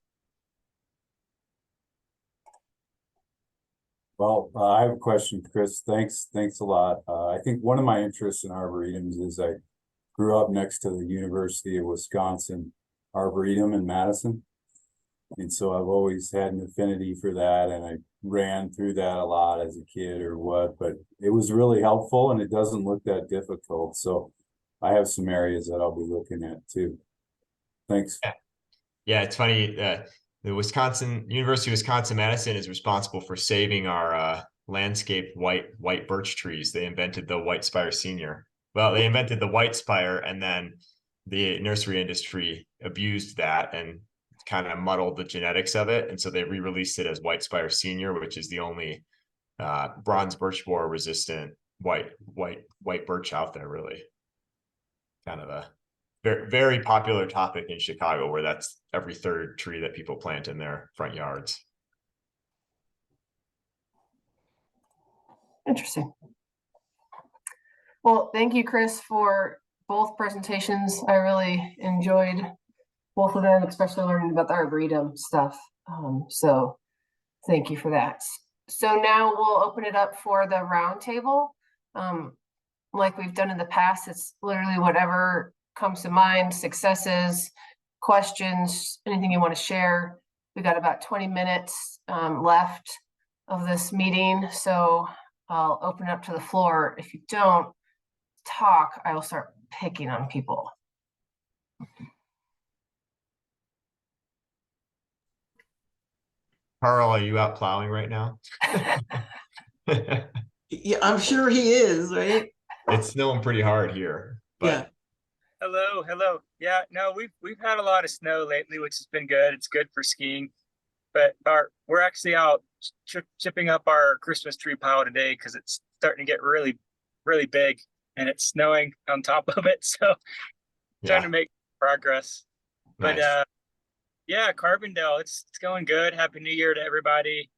Well, I have a question, Chris. Thanks a lot. I think one of my interests in arboretums is I grew up next to the University of Wisconsin Arboretum in Madison. And so I've always had an affinity for that, and I ran through that a lot as a kid or what, but it was really helpful and it doesn't look that difficult. So I have some areas that I'll be looking at too. Thanks. Yeah, it's funny. The University of Wisconsin-Madison is responsible for saving our landscape white birch trees. They invented the White Spire Senior. Well, they invented the White Spire, and then the nursery industry abused that and kind of muddled the genetics of it, and so they re-released it as White Spire Senior, which is the only bronze birch borer resistant white birch out there. Really, kind of a very, very popular topic in Chicago, where that's every third tree that people plant in their front yards. Interesting. Well, thank you, Chris, for both presentations. I really enjoyed both of them, especially learning about the Arboretum stuff. So thank you for that. So now we'll open it up for the roundtable. Like we've done in the past, it's literally whatever comes to mind, successes, questions, anything you want to share. We've got about 20 minutes left of this meeting, so I'll open it up to the floor. If you don't talk, I will start picking on people. Carl, are you out plowing right now? Yeah, I'm sure he is, right? It's snowing pretty hard here, but Yeah. Hello. Yeah, no, we've had a lot of snow lately, which has been good. It's good for skiing. But we're actually out chipping up our Christmas tree pile today because it's starting to get really, really big, and it's snowing on top of it. So trying to make progress. But nice. yeah, Carbondale, it's going good. Happy New Year to everybody.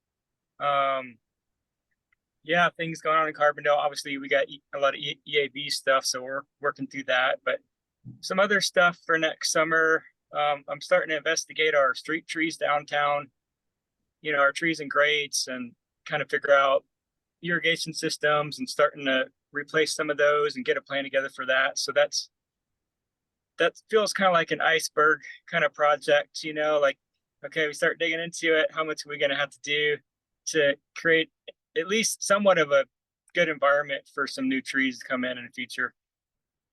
Yeah, things going on in Carbondale. Obviously, we got a lot of EAB stuff, so we're working through that. But some other stuff for next summer. I'm starting to investigate our street trees downtown, our trees and grates, and kind of figure out irrigation systems and starting to replace some of those and get a plan together for that. So that feels kind of like an iceberg kind of project, like, okay, we start digging into it. How much are we going to have to do to create at least somewhat of a good environment for some new trees to come in the future?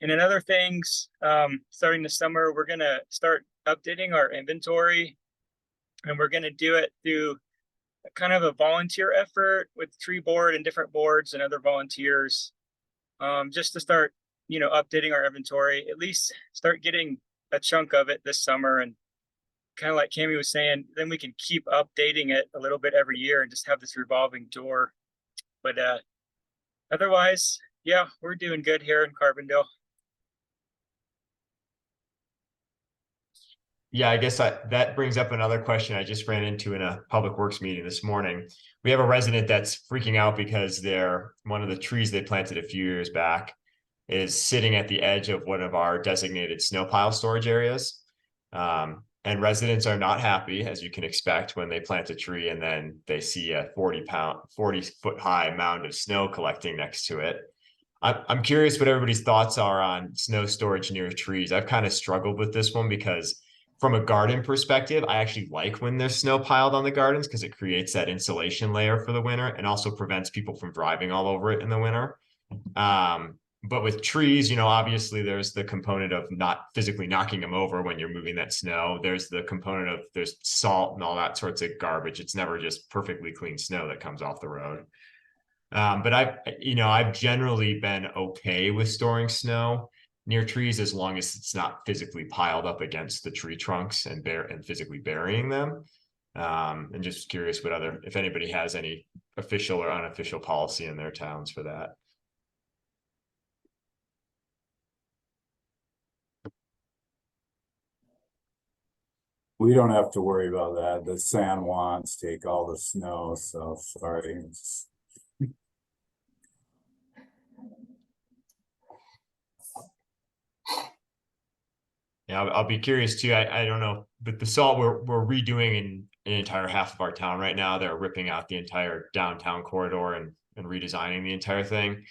And in other things, starting this summer, we're going to start updating our inventory, and we're going to do it through kind of a volunteer effort with tree board and different boards and other volunteers, just to start, updating our inventory, at least start getting a chunk of it this summer. And kind of like Kamie was saying, then we can keep updating it a little bit every year and just have this revolving door. But otherwise, yeah, we're doing good here in Carbondale. Yeah, I guess that brings up another question I just ran into in a public works meeting this morning. We have a resident that's freaking out because one of the trees they planted a few years back is sitting at the edge of one of our designated snow pile storage areas. And residents are not happy, as you can expect, when they plant a tree and then they see a 40-foot high mound of snow collecting next to it. I'm curious what everybody's thoughts are on snow storage near trees. I've kind of struggled with this one because from a garden perspective, I actually like when there's snow piled on the gardens because it creates that insulation layer for the winter and also prevents people from driving all over it in the winter. But with trees, obviously there's the component of not physically knocking them over when you're moving that snow. There's the component of there's salt and all that sorts of garbage. It's never just perfectly clean snow that comes off the road. But I've generally been okay with storing snow near trees as long as it's not physically piled up against the tree trunks and physically burying them. And just curious if anybody has any official or unofficial policy in their towns for that. We don't have to worry about that. The San Juans take all the snow, so sorry. Yeah, I'll be curious too. I don't know, but the salt we're redoing in an entire half of our town right now. They're ripping out the entire downtown corridor and redesigning the entire thing.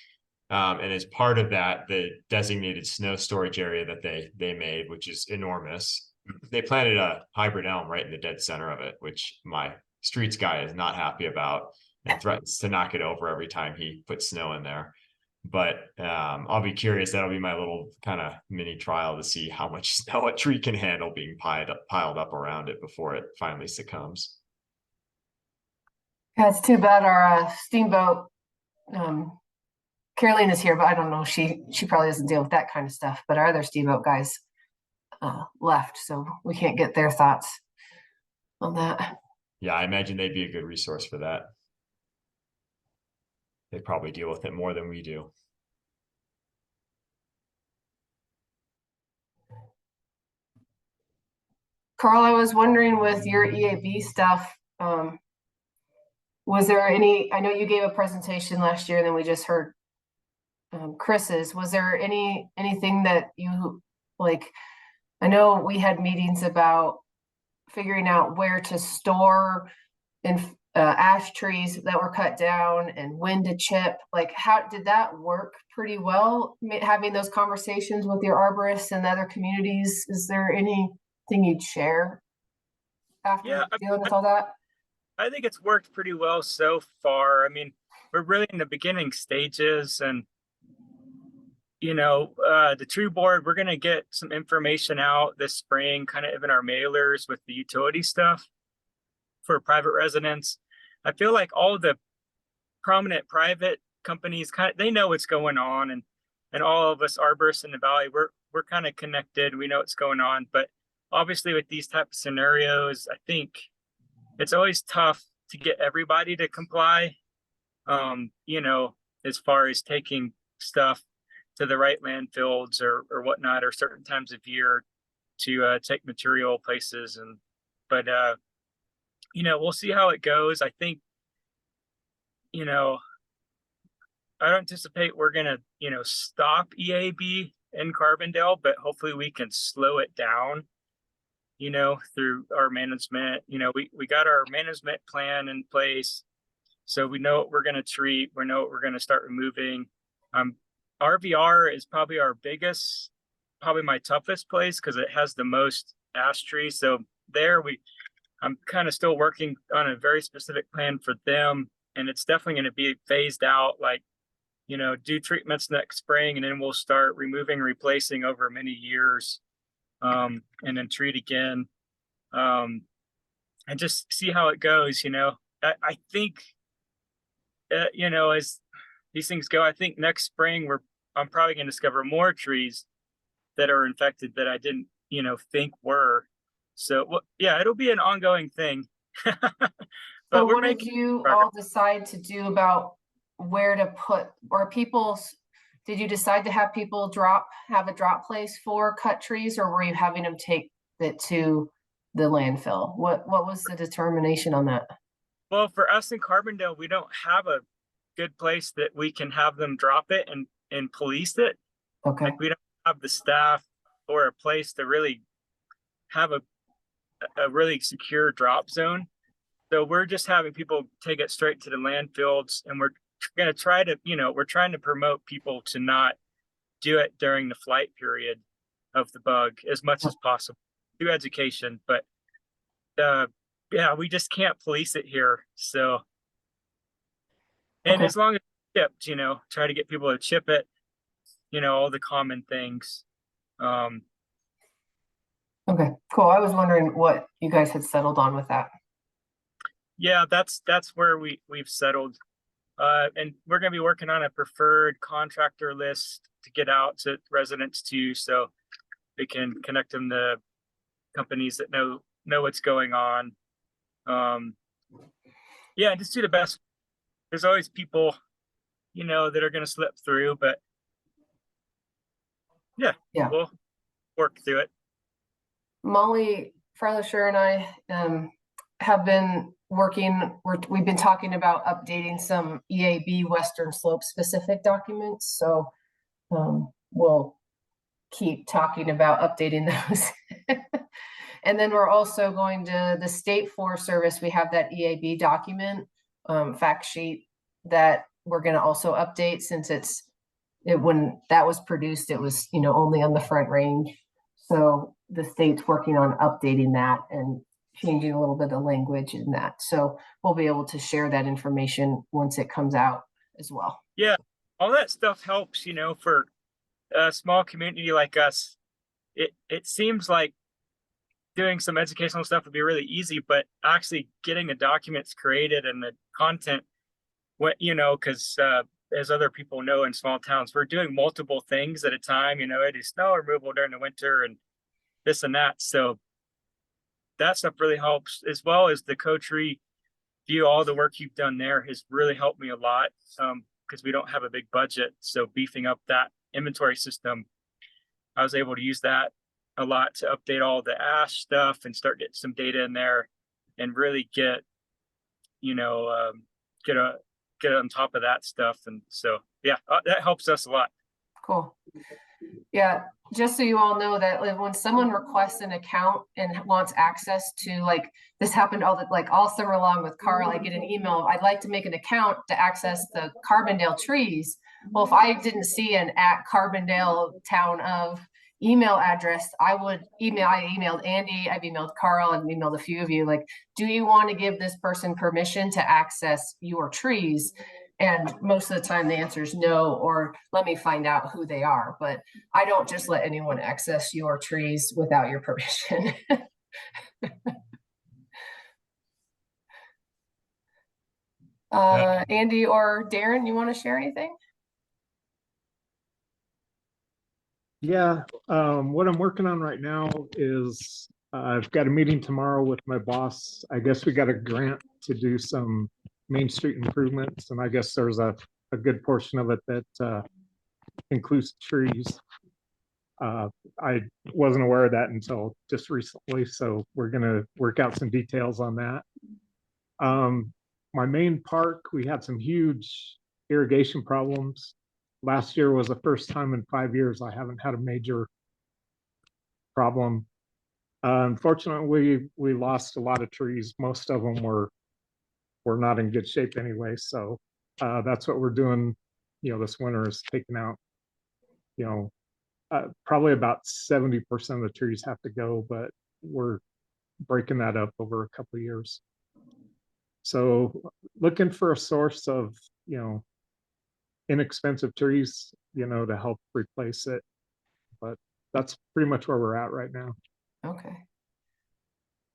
And as part of that, the designated snow storage area that they made, which is enormous, they planted a hybrid elm right in the dead center of it, which my streets guy is not happy about and threatens to knock it over every time he puts snow in there. But I'll be curious. That'll be my little kind of mini trial to see how much snow a tree can handle being piled up around it before it finally succumbs. Yeah, it's too bad our steamboat, Caroline is here, but I don't know, she probably doesn't deal with that kind of stuff, but our other steamboat guys left, so we can't get their thoughts on that. Yeah, I imagine they'd be a good resource for that. They probably deal with it more than we do. Carl, I was wondering with your EAB stuff, was there any, I know you gave a presentation last year and then we just heard Chris's, was there anything that you like, I know we had meetings about figuring out where to store ash trees that were cut down and when to chip, like how did that work pretty well, having those conversations with your arborists and other communities? Is there anything you'd share after dealing with all that? I think it's worked pretty well so far. I mean, we're really in the beginning stages, and the tree board, we're going to get some information out this spring, kind of in our mailers with the utility stuff for private residents. I feel like all the prominent private companies they know what's going on, and all of us arborists in the valley, we're kind of connected. We know what's going on, but obviously with these type of scenarios, I think it's always tough to get everybody to comply. As far as taking stuff to the right landfills or whatnot, or certain times of year to take material places. But we'll see how it goes. I think, I don't anticipate we're going to, stop EAB in Carbondale, but hopefully we can slow it down, through our management. We got our management plan in place. So we know what we're going to treat. We know what we're going to start removing. RVR is probably probably my toughest place because it has the most ash trees. So there I'm kind of still working on a very specific plan for them. And it's definitely going to be phased out, like, do treatments next spring, and then we'll start removing and replacing over many years, and then treat again, and just see how it goes. I think, as these things go, I think next spring I'm probably going to discover more trees that are infected that I didn't, think were. So, yeah, it'll be an ongoing thing. But what did you all decide to do about where to put, or did you decide to have people have a drop place for cut trees, or were you having them take it to the landfill? What was the determination on that? Well, for us in Carbondale, we don't have a good place that we can have them drop it and police it. Okay. Like, we don't have the staff or a place to really have a really secure drop zone. So we're just having people take it straight to the landfills, and we're going to try to, we're trying to promote people to not do it during the flight period of the bug as much as possible through education. But yeah, we just can't police it here. So, and as long as it's chipped, try to get people to chip it, all the common things. Okay, cool. I was wondering what you guys had settled on with that. Yeah, that's where we've settled. And we're going to be working on a preferred contractor list to get out to residents too, so they can connect them to companies that know what's going on. Yeah, just do the best. There's always people, that are going to slip through, but yeah, we'll work through it. Molly Freilisher and I have been we've been talking about updating some EAB Western Slope specific documents. So we'll keep talking about updating those. And then we're also going to the State Forest Service. We have that EAB document, fact sheet that we're going to also update, since when that was produced, it was, only on the Front Range. So the state's working on updating that and changing a little bit of language in that. So we'll be able to share that information once it comes out as well. Yeah, all that stuff helps, for a small community like us. It seems like doing some educational stuff would be really easy, but actually getting the documents created and the content, what, you know, because as other people know in small towns, we're doing multiple things at a time. You know, I do snow removal during the winter and this and that. So that stuff really helps, as well as the coach review. All the work you've done there has really helped me a lot, because we don't have a big budget. So beefing up that inventory system, I was able to use that a lot to update all the ash stuff and start getting some data in there and really get, you know, get on top of that stuff. And so, yeah, that helps us a lot. Cool. Yeah, just so you all know that when someone requests an account and wants access to, like, this happened all summer long with Carl, I get an email, I'd like to make an account to access the Carbondale trees. Well, if I didn't see an @Carbondale Town of email address, I emailed Andy, I've emailed Carl, I've emailed a few of you, like, do you want to give this person permission to access your trees? And most of the time the answer is no, or let me find out who they are. But I don't just let anyone access your trees without your permission. Andy or Darren, you want to share anything? Yeah, what I'm working on right now is I've got a meeting tomorrow with my boss. I guess we got a grant to do some Main Street improvements, and I guess there's a good portion of it that includes trees. I wasn't aware of that until just recently, so we're gonna work out some details on that. My main park, we had some huge irrigation problems. Last year was the first time in 5 years I haven't had a major problem. Unfortunately, we lost a lot of trees. Most of them were not in good shape anyway. So that's what we're doing, you know, this winter, is taking out, you know, probably about 70% of the trees have to go, but we're breaking that up over a couple of years. So looking for a source of, you know, inexpensive trees, you know, to help replace it. But that's pretty much where we're at right now. Okay.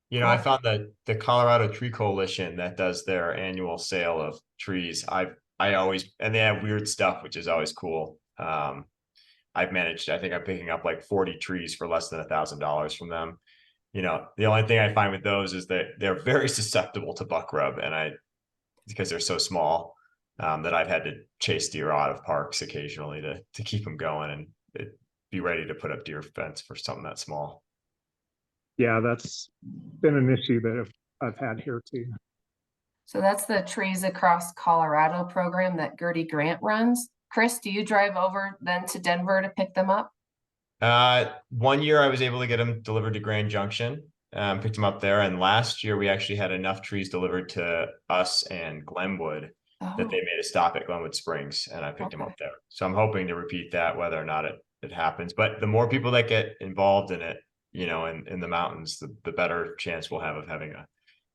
You know, I found the Colorado Tree Coalition that does their annual sale of trees. I always, and they have weird stuff, which is always cool. I've managed, I think I'm picking up like 40 trees for less than $1,000 from them. You know, the only thing I find with those is that they're very susceptible to buck rub, and because they're so small, that I've had to chase deer out of parks occasionally to keep them going and be ready to put up deer fence for something that small. Yeah, that's been an issue that I've had here too. So that's the Trees Across Colorado program that Gertie Grant runs. Chris, do you drive over then to Denver to pick them up? 1 year I was able to get them delivered to Grand Junction, picked them up there. And last year we actually had enough trees delivered to us and Glenwood that they made a stop at Glenwood Springs, and I picked them up there. So I'm hoping to repeat that, whether or not it happens. But the more people that get involved in it, you know, in the mountains, the better chance we'll have of having a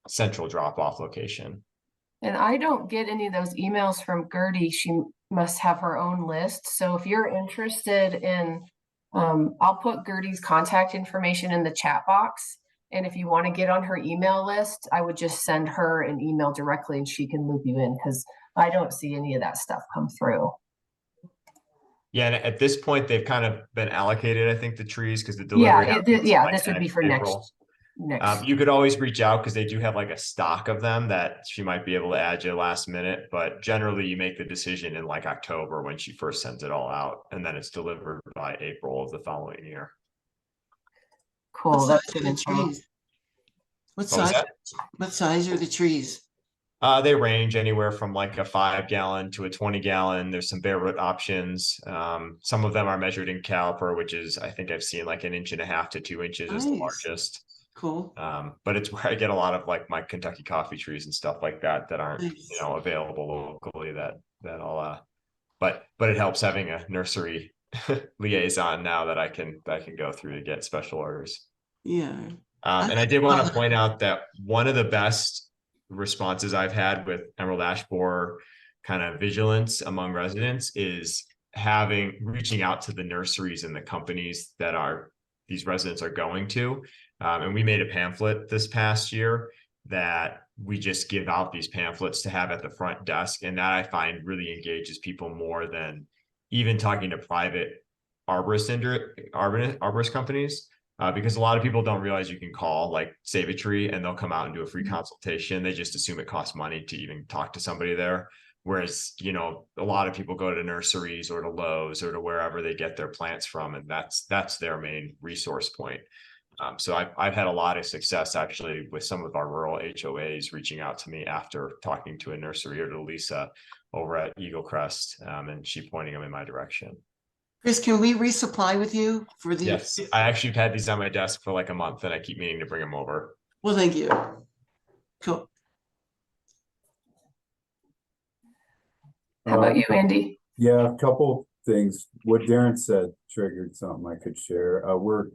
central drop-off location. And I don't get any of those emails from Gertie. She must have her own list. So if you're interested in, I'll put Gertie's contact information in the chat box. And if you want to get on her email list, I would just send her an email directly and she can loop you in, because I don't see any of that stuff come through. Yeah, and at this point, they've kind of been allocated, I think, the trees, because the delivery. This would be for next. You could always reach out, because they do have like a stock of them that she might be able to add you last minute. But generally, you make the decision in like October when she first sends it all out, and then it's delivered by April of the following year. Cool. That's good info. What size are the trees? They range anywhere from like a 5-gallon to a 20-gallon. There's some bare root options. Some of them are measured in caliper, which is, I think I've seen like 1.5 inches to 2 inches is the largest. Cool. But it's where I get a lot of like my Kentucky coffee trees and stuff like that aren't, you know, available locally that I'll, but it helps having a nursery liaison now that I can go through to get special orders. Yeah. And I did want to point out that one of the best responses I've had with emerald ash borer kind of vigilance among residents is reaching out to the nurseries and the companies that these residents are going to, And we made a pamphlet this past year that we just give out these pamphlets to have at the front desk. And that I find really engages people more than even talking to private arborist companies. Because a lot of people don't realize you can call like Save a Tree and they'll come out and do a free consultation. They just assume it costs money to even talk to somebody there. Whereas, you know, a lot of people go to nurseries or to Lowe's or to wherever they get their plants from, and that's their main resource point. So I've had a lot of success actually with some of our rural HOAs reaching out to me after talking to a nursery or to Lisa over at Eagle Crest, and she pointing them in my direction. Chris, can we resupply with you for these? Yes, I actually have had these on my desk for like a month and I keep meaning to bring them over. Well, thank you. Cool. How about you, Andy? Yeah, a couple things. What Darren said triggered something I could share. We're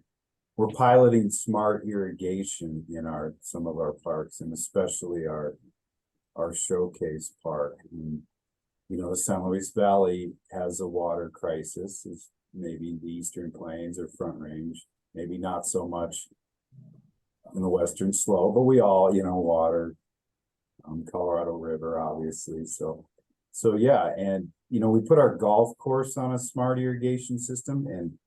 piloting smart irrigation in some of our parks, and especially our showcase park. And, you know, the San Luis Valley has a water crisis. It's maybe the Eastern Plains or Front Range, maybe not so much in the Western Slope, but we all, you know, water, Colorado River, obviously. So yeah, and you know, we put our golf course on a smart irrigation system and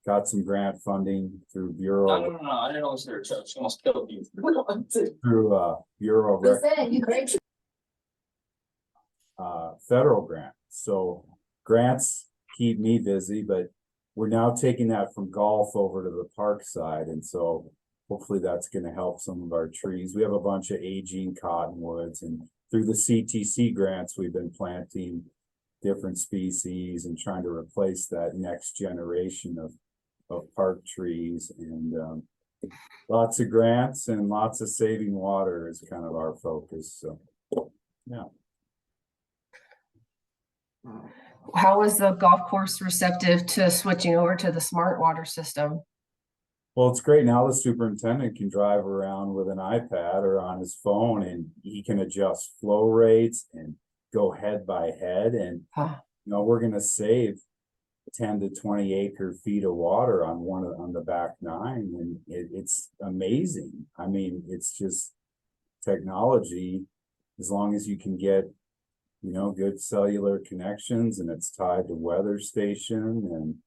got some grant funding through Bureau. No, I didn't know it was there, Chuck. She almost killed you. Through Bureau of federal grant. So grants keep me busy, but we're now taking that from golf over to the park side, and so hopefully that's going to help some of our trees. We have a bunch of aging cottonwoods, and through the CTC grants, we've been planting different species and trying to replace that next generation of park trees. And lots of grants and lots of saving water is kind of our focus. So, yeah. How was the golf course receptive to switching over to the smart water system? Well, it's great. Now the superintendent can drive around with an iPad or on his phone, and he can adjust flow rates and go head by head. And, you know, we're going to save 10 to 20 acre feet of water on the back nine. And it's amazing. I mean, it's just technology, as long as you can get, you know, good cellular connections and it's tied to weather station, and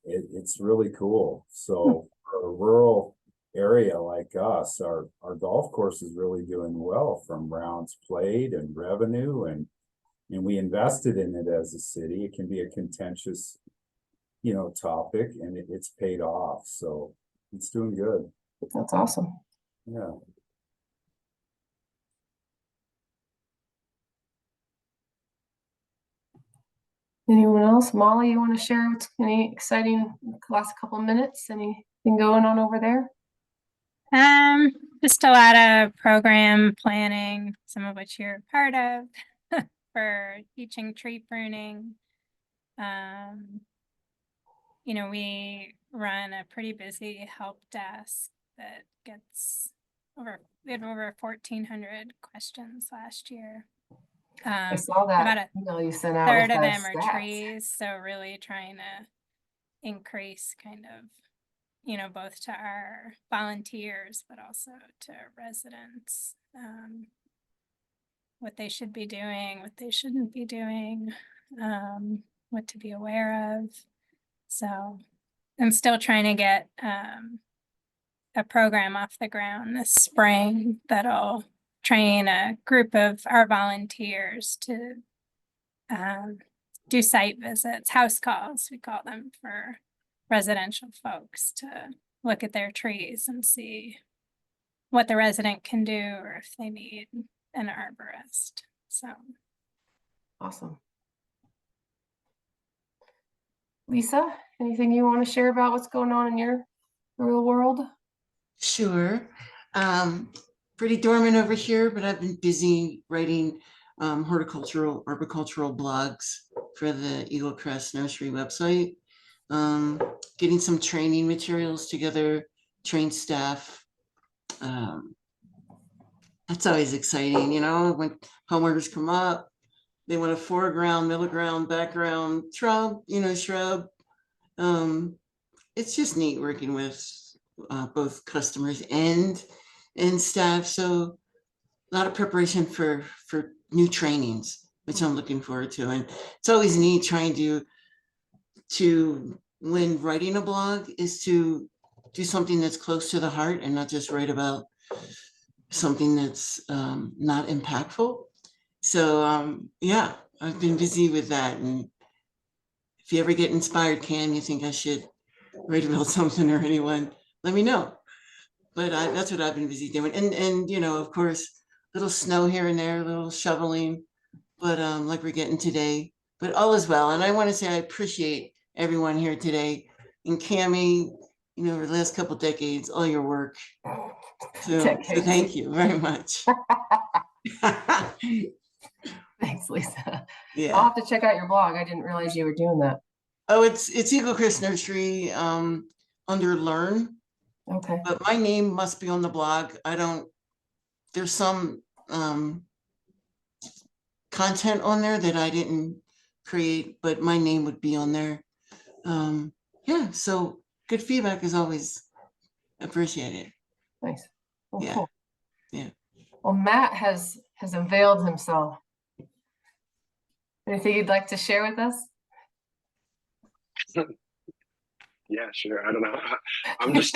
it's really cool. So for a rural area like us, our golf course is really doing well from rounds played and revenue, and we invested in it as a city. It can be a contentious, you know, topic, and it's paid off. So it's doing good. That's awesome. Yeah. Anyone else? Molly, you want to share what's any exciting last couple of minutes? Anything going on over there? Just a lot of program planning, some of which you're part of, for teaching tree pruning. You know, we run a pretty busy help desk that gets we had over 1,400 questions last year. I saw that about email you sent out. third of them are trees, so really trying to increase kind of, you know, both to our volunteers but also to residents, what they should be doing, what they shouldn't be doing, what to be aware of. So I'm still trying to get a program off the ground this spring that'll train a group of our volunteers to do site visits, house calls, we call them, for residential folks to look at their trees and see what the resident can do or if they need an arborist. So awesome. Lisa, anything you want to share about what's going on in your rural world? Sure. Pretty dormant over here, but I've been busy writing arboricultural blogs for the Eagle Crest Nursery website, getting some training materials together, train staff. That's always exciting, you know, when homeowners come up, they want a foreground, middle ground, background shrub. It's just neat working with both customers and staff. So a lot of preparation for new trainings, which I'm looking forward to. And it's always neat trying to when writing a blog is to do something that's close to the heart and not just write about something that's not impactful. So yeah, I've been busy with that. And if you ever get inspired, Cam, you think I should write about something or anyone, let me know. But that's what I've been busy doing. And you know, of course, little snow here and there, a little shoveling, but like we're getting today, but all is well. And I want to say I appreciate everyone here today. And Kamie, you know, over the last couple of decades, all your work. So thank you very much. Thanks, Lisa. Yeah. I'll have to check out your blog. I didn't realize you were doing that. Oh, it's Eagle Crest Nursery under Learn. Okay. But my name must be on the blog. There's some content on there that I didn't create, but my name would be on there. Yeah, so good feedback is always appreciated. Nice. Well, Yeah. cool. Yeah. Well, Matt has unveiled himself. Anything you'd like to share with us? Yeah, sure. I don't know. I'm just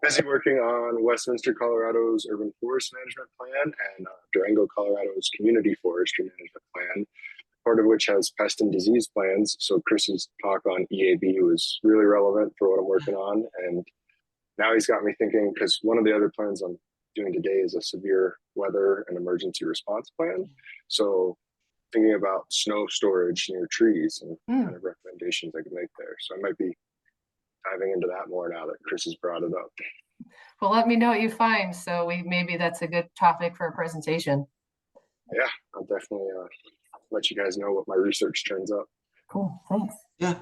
busy working on Westminster, Colorado's urban forest management plan and Durango, Colorado's community forestry management plan, part of which has pest and disease plans. So Chris's talk on EAB was really relevant for what I'm working on. And now he's got me thinking, because one of the other plans I'm doing today is a severe weather and emergency response plan. So thinking about snow storage near trees and kind of recommendations I could make there. So I might be diving into that more now that Chris has brought it up. Well, let me know what you find. So maybe that's a good topic for a presentation. Yeah, I'll definitely let you guys know what my research turns up. Cool, thanks. Yeah.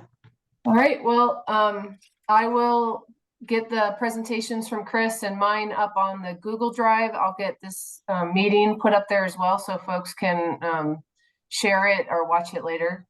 All right, well, I will get the presentations from Chris and mine up on the Google Drive. I'll get this meeting put up there as well so folks can share it or watch it later.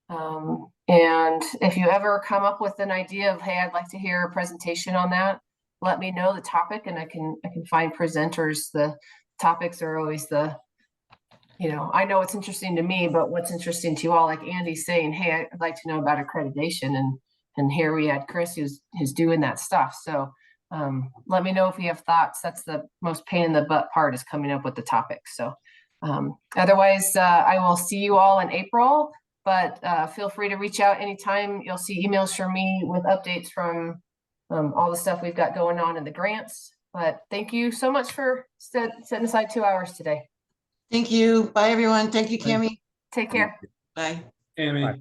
And if you ever come up with an idea of, hey, I'd like to hear a presentation on that, let me know the topic and I can find presenters. The topics are always I know it's interesting to me, but what's interesting to you all, like Andy's saying, hey, I'd like to know about accreditation, and here we had Chris who's doing that stuff. So let me know if you have thoughts. That's the most pain in the butt part, is coming up with the topics. So otherwise, I will see you all in April, but feel free to reach out anytime. You'll see emails from me with updates from all the stuff we've got going on in the grants. But thank you so much for setting aside 2 hours today. Thank you. Bye, everyone. Thank you, Kamie. Take care. Bye. Kamie.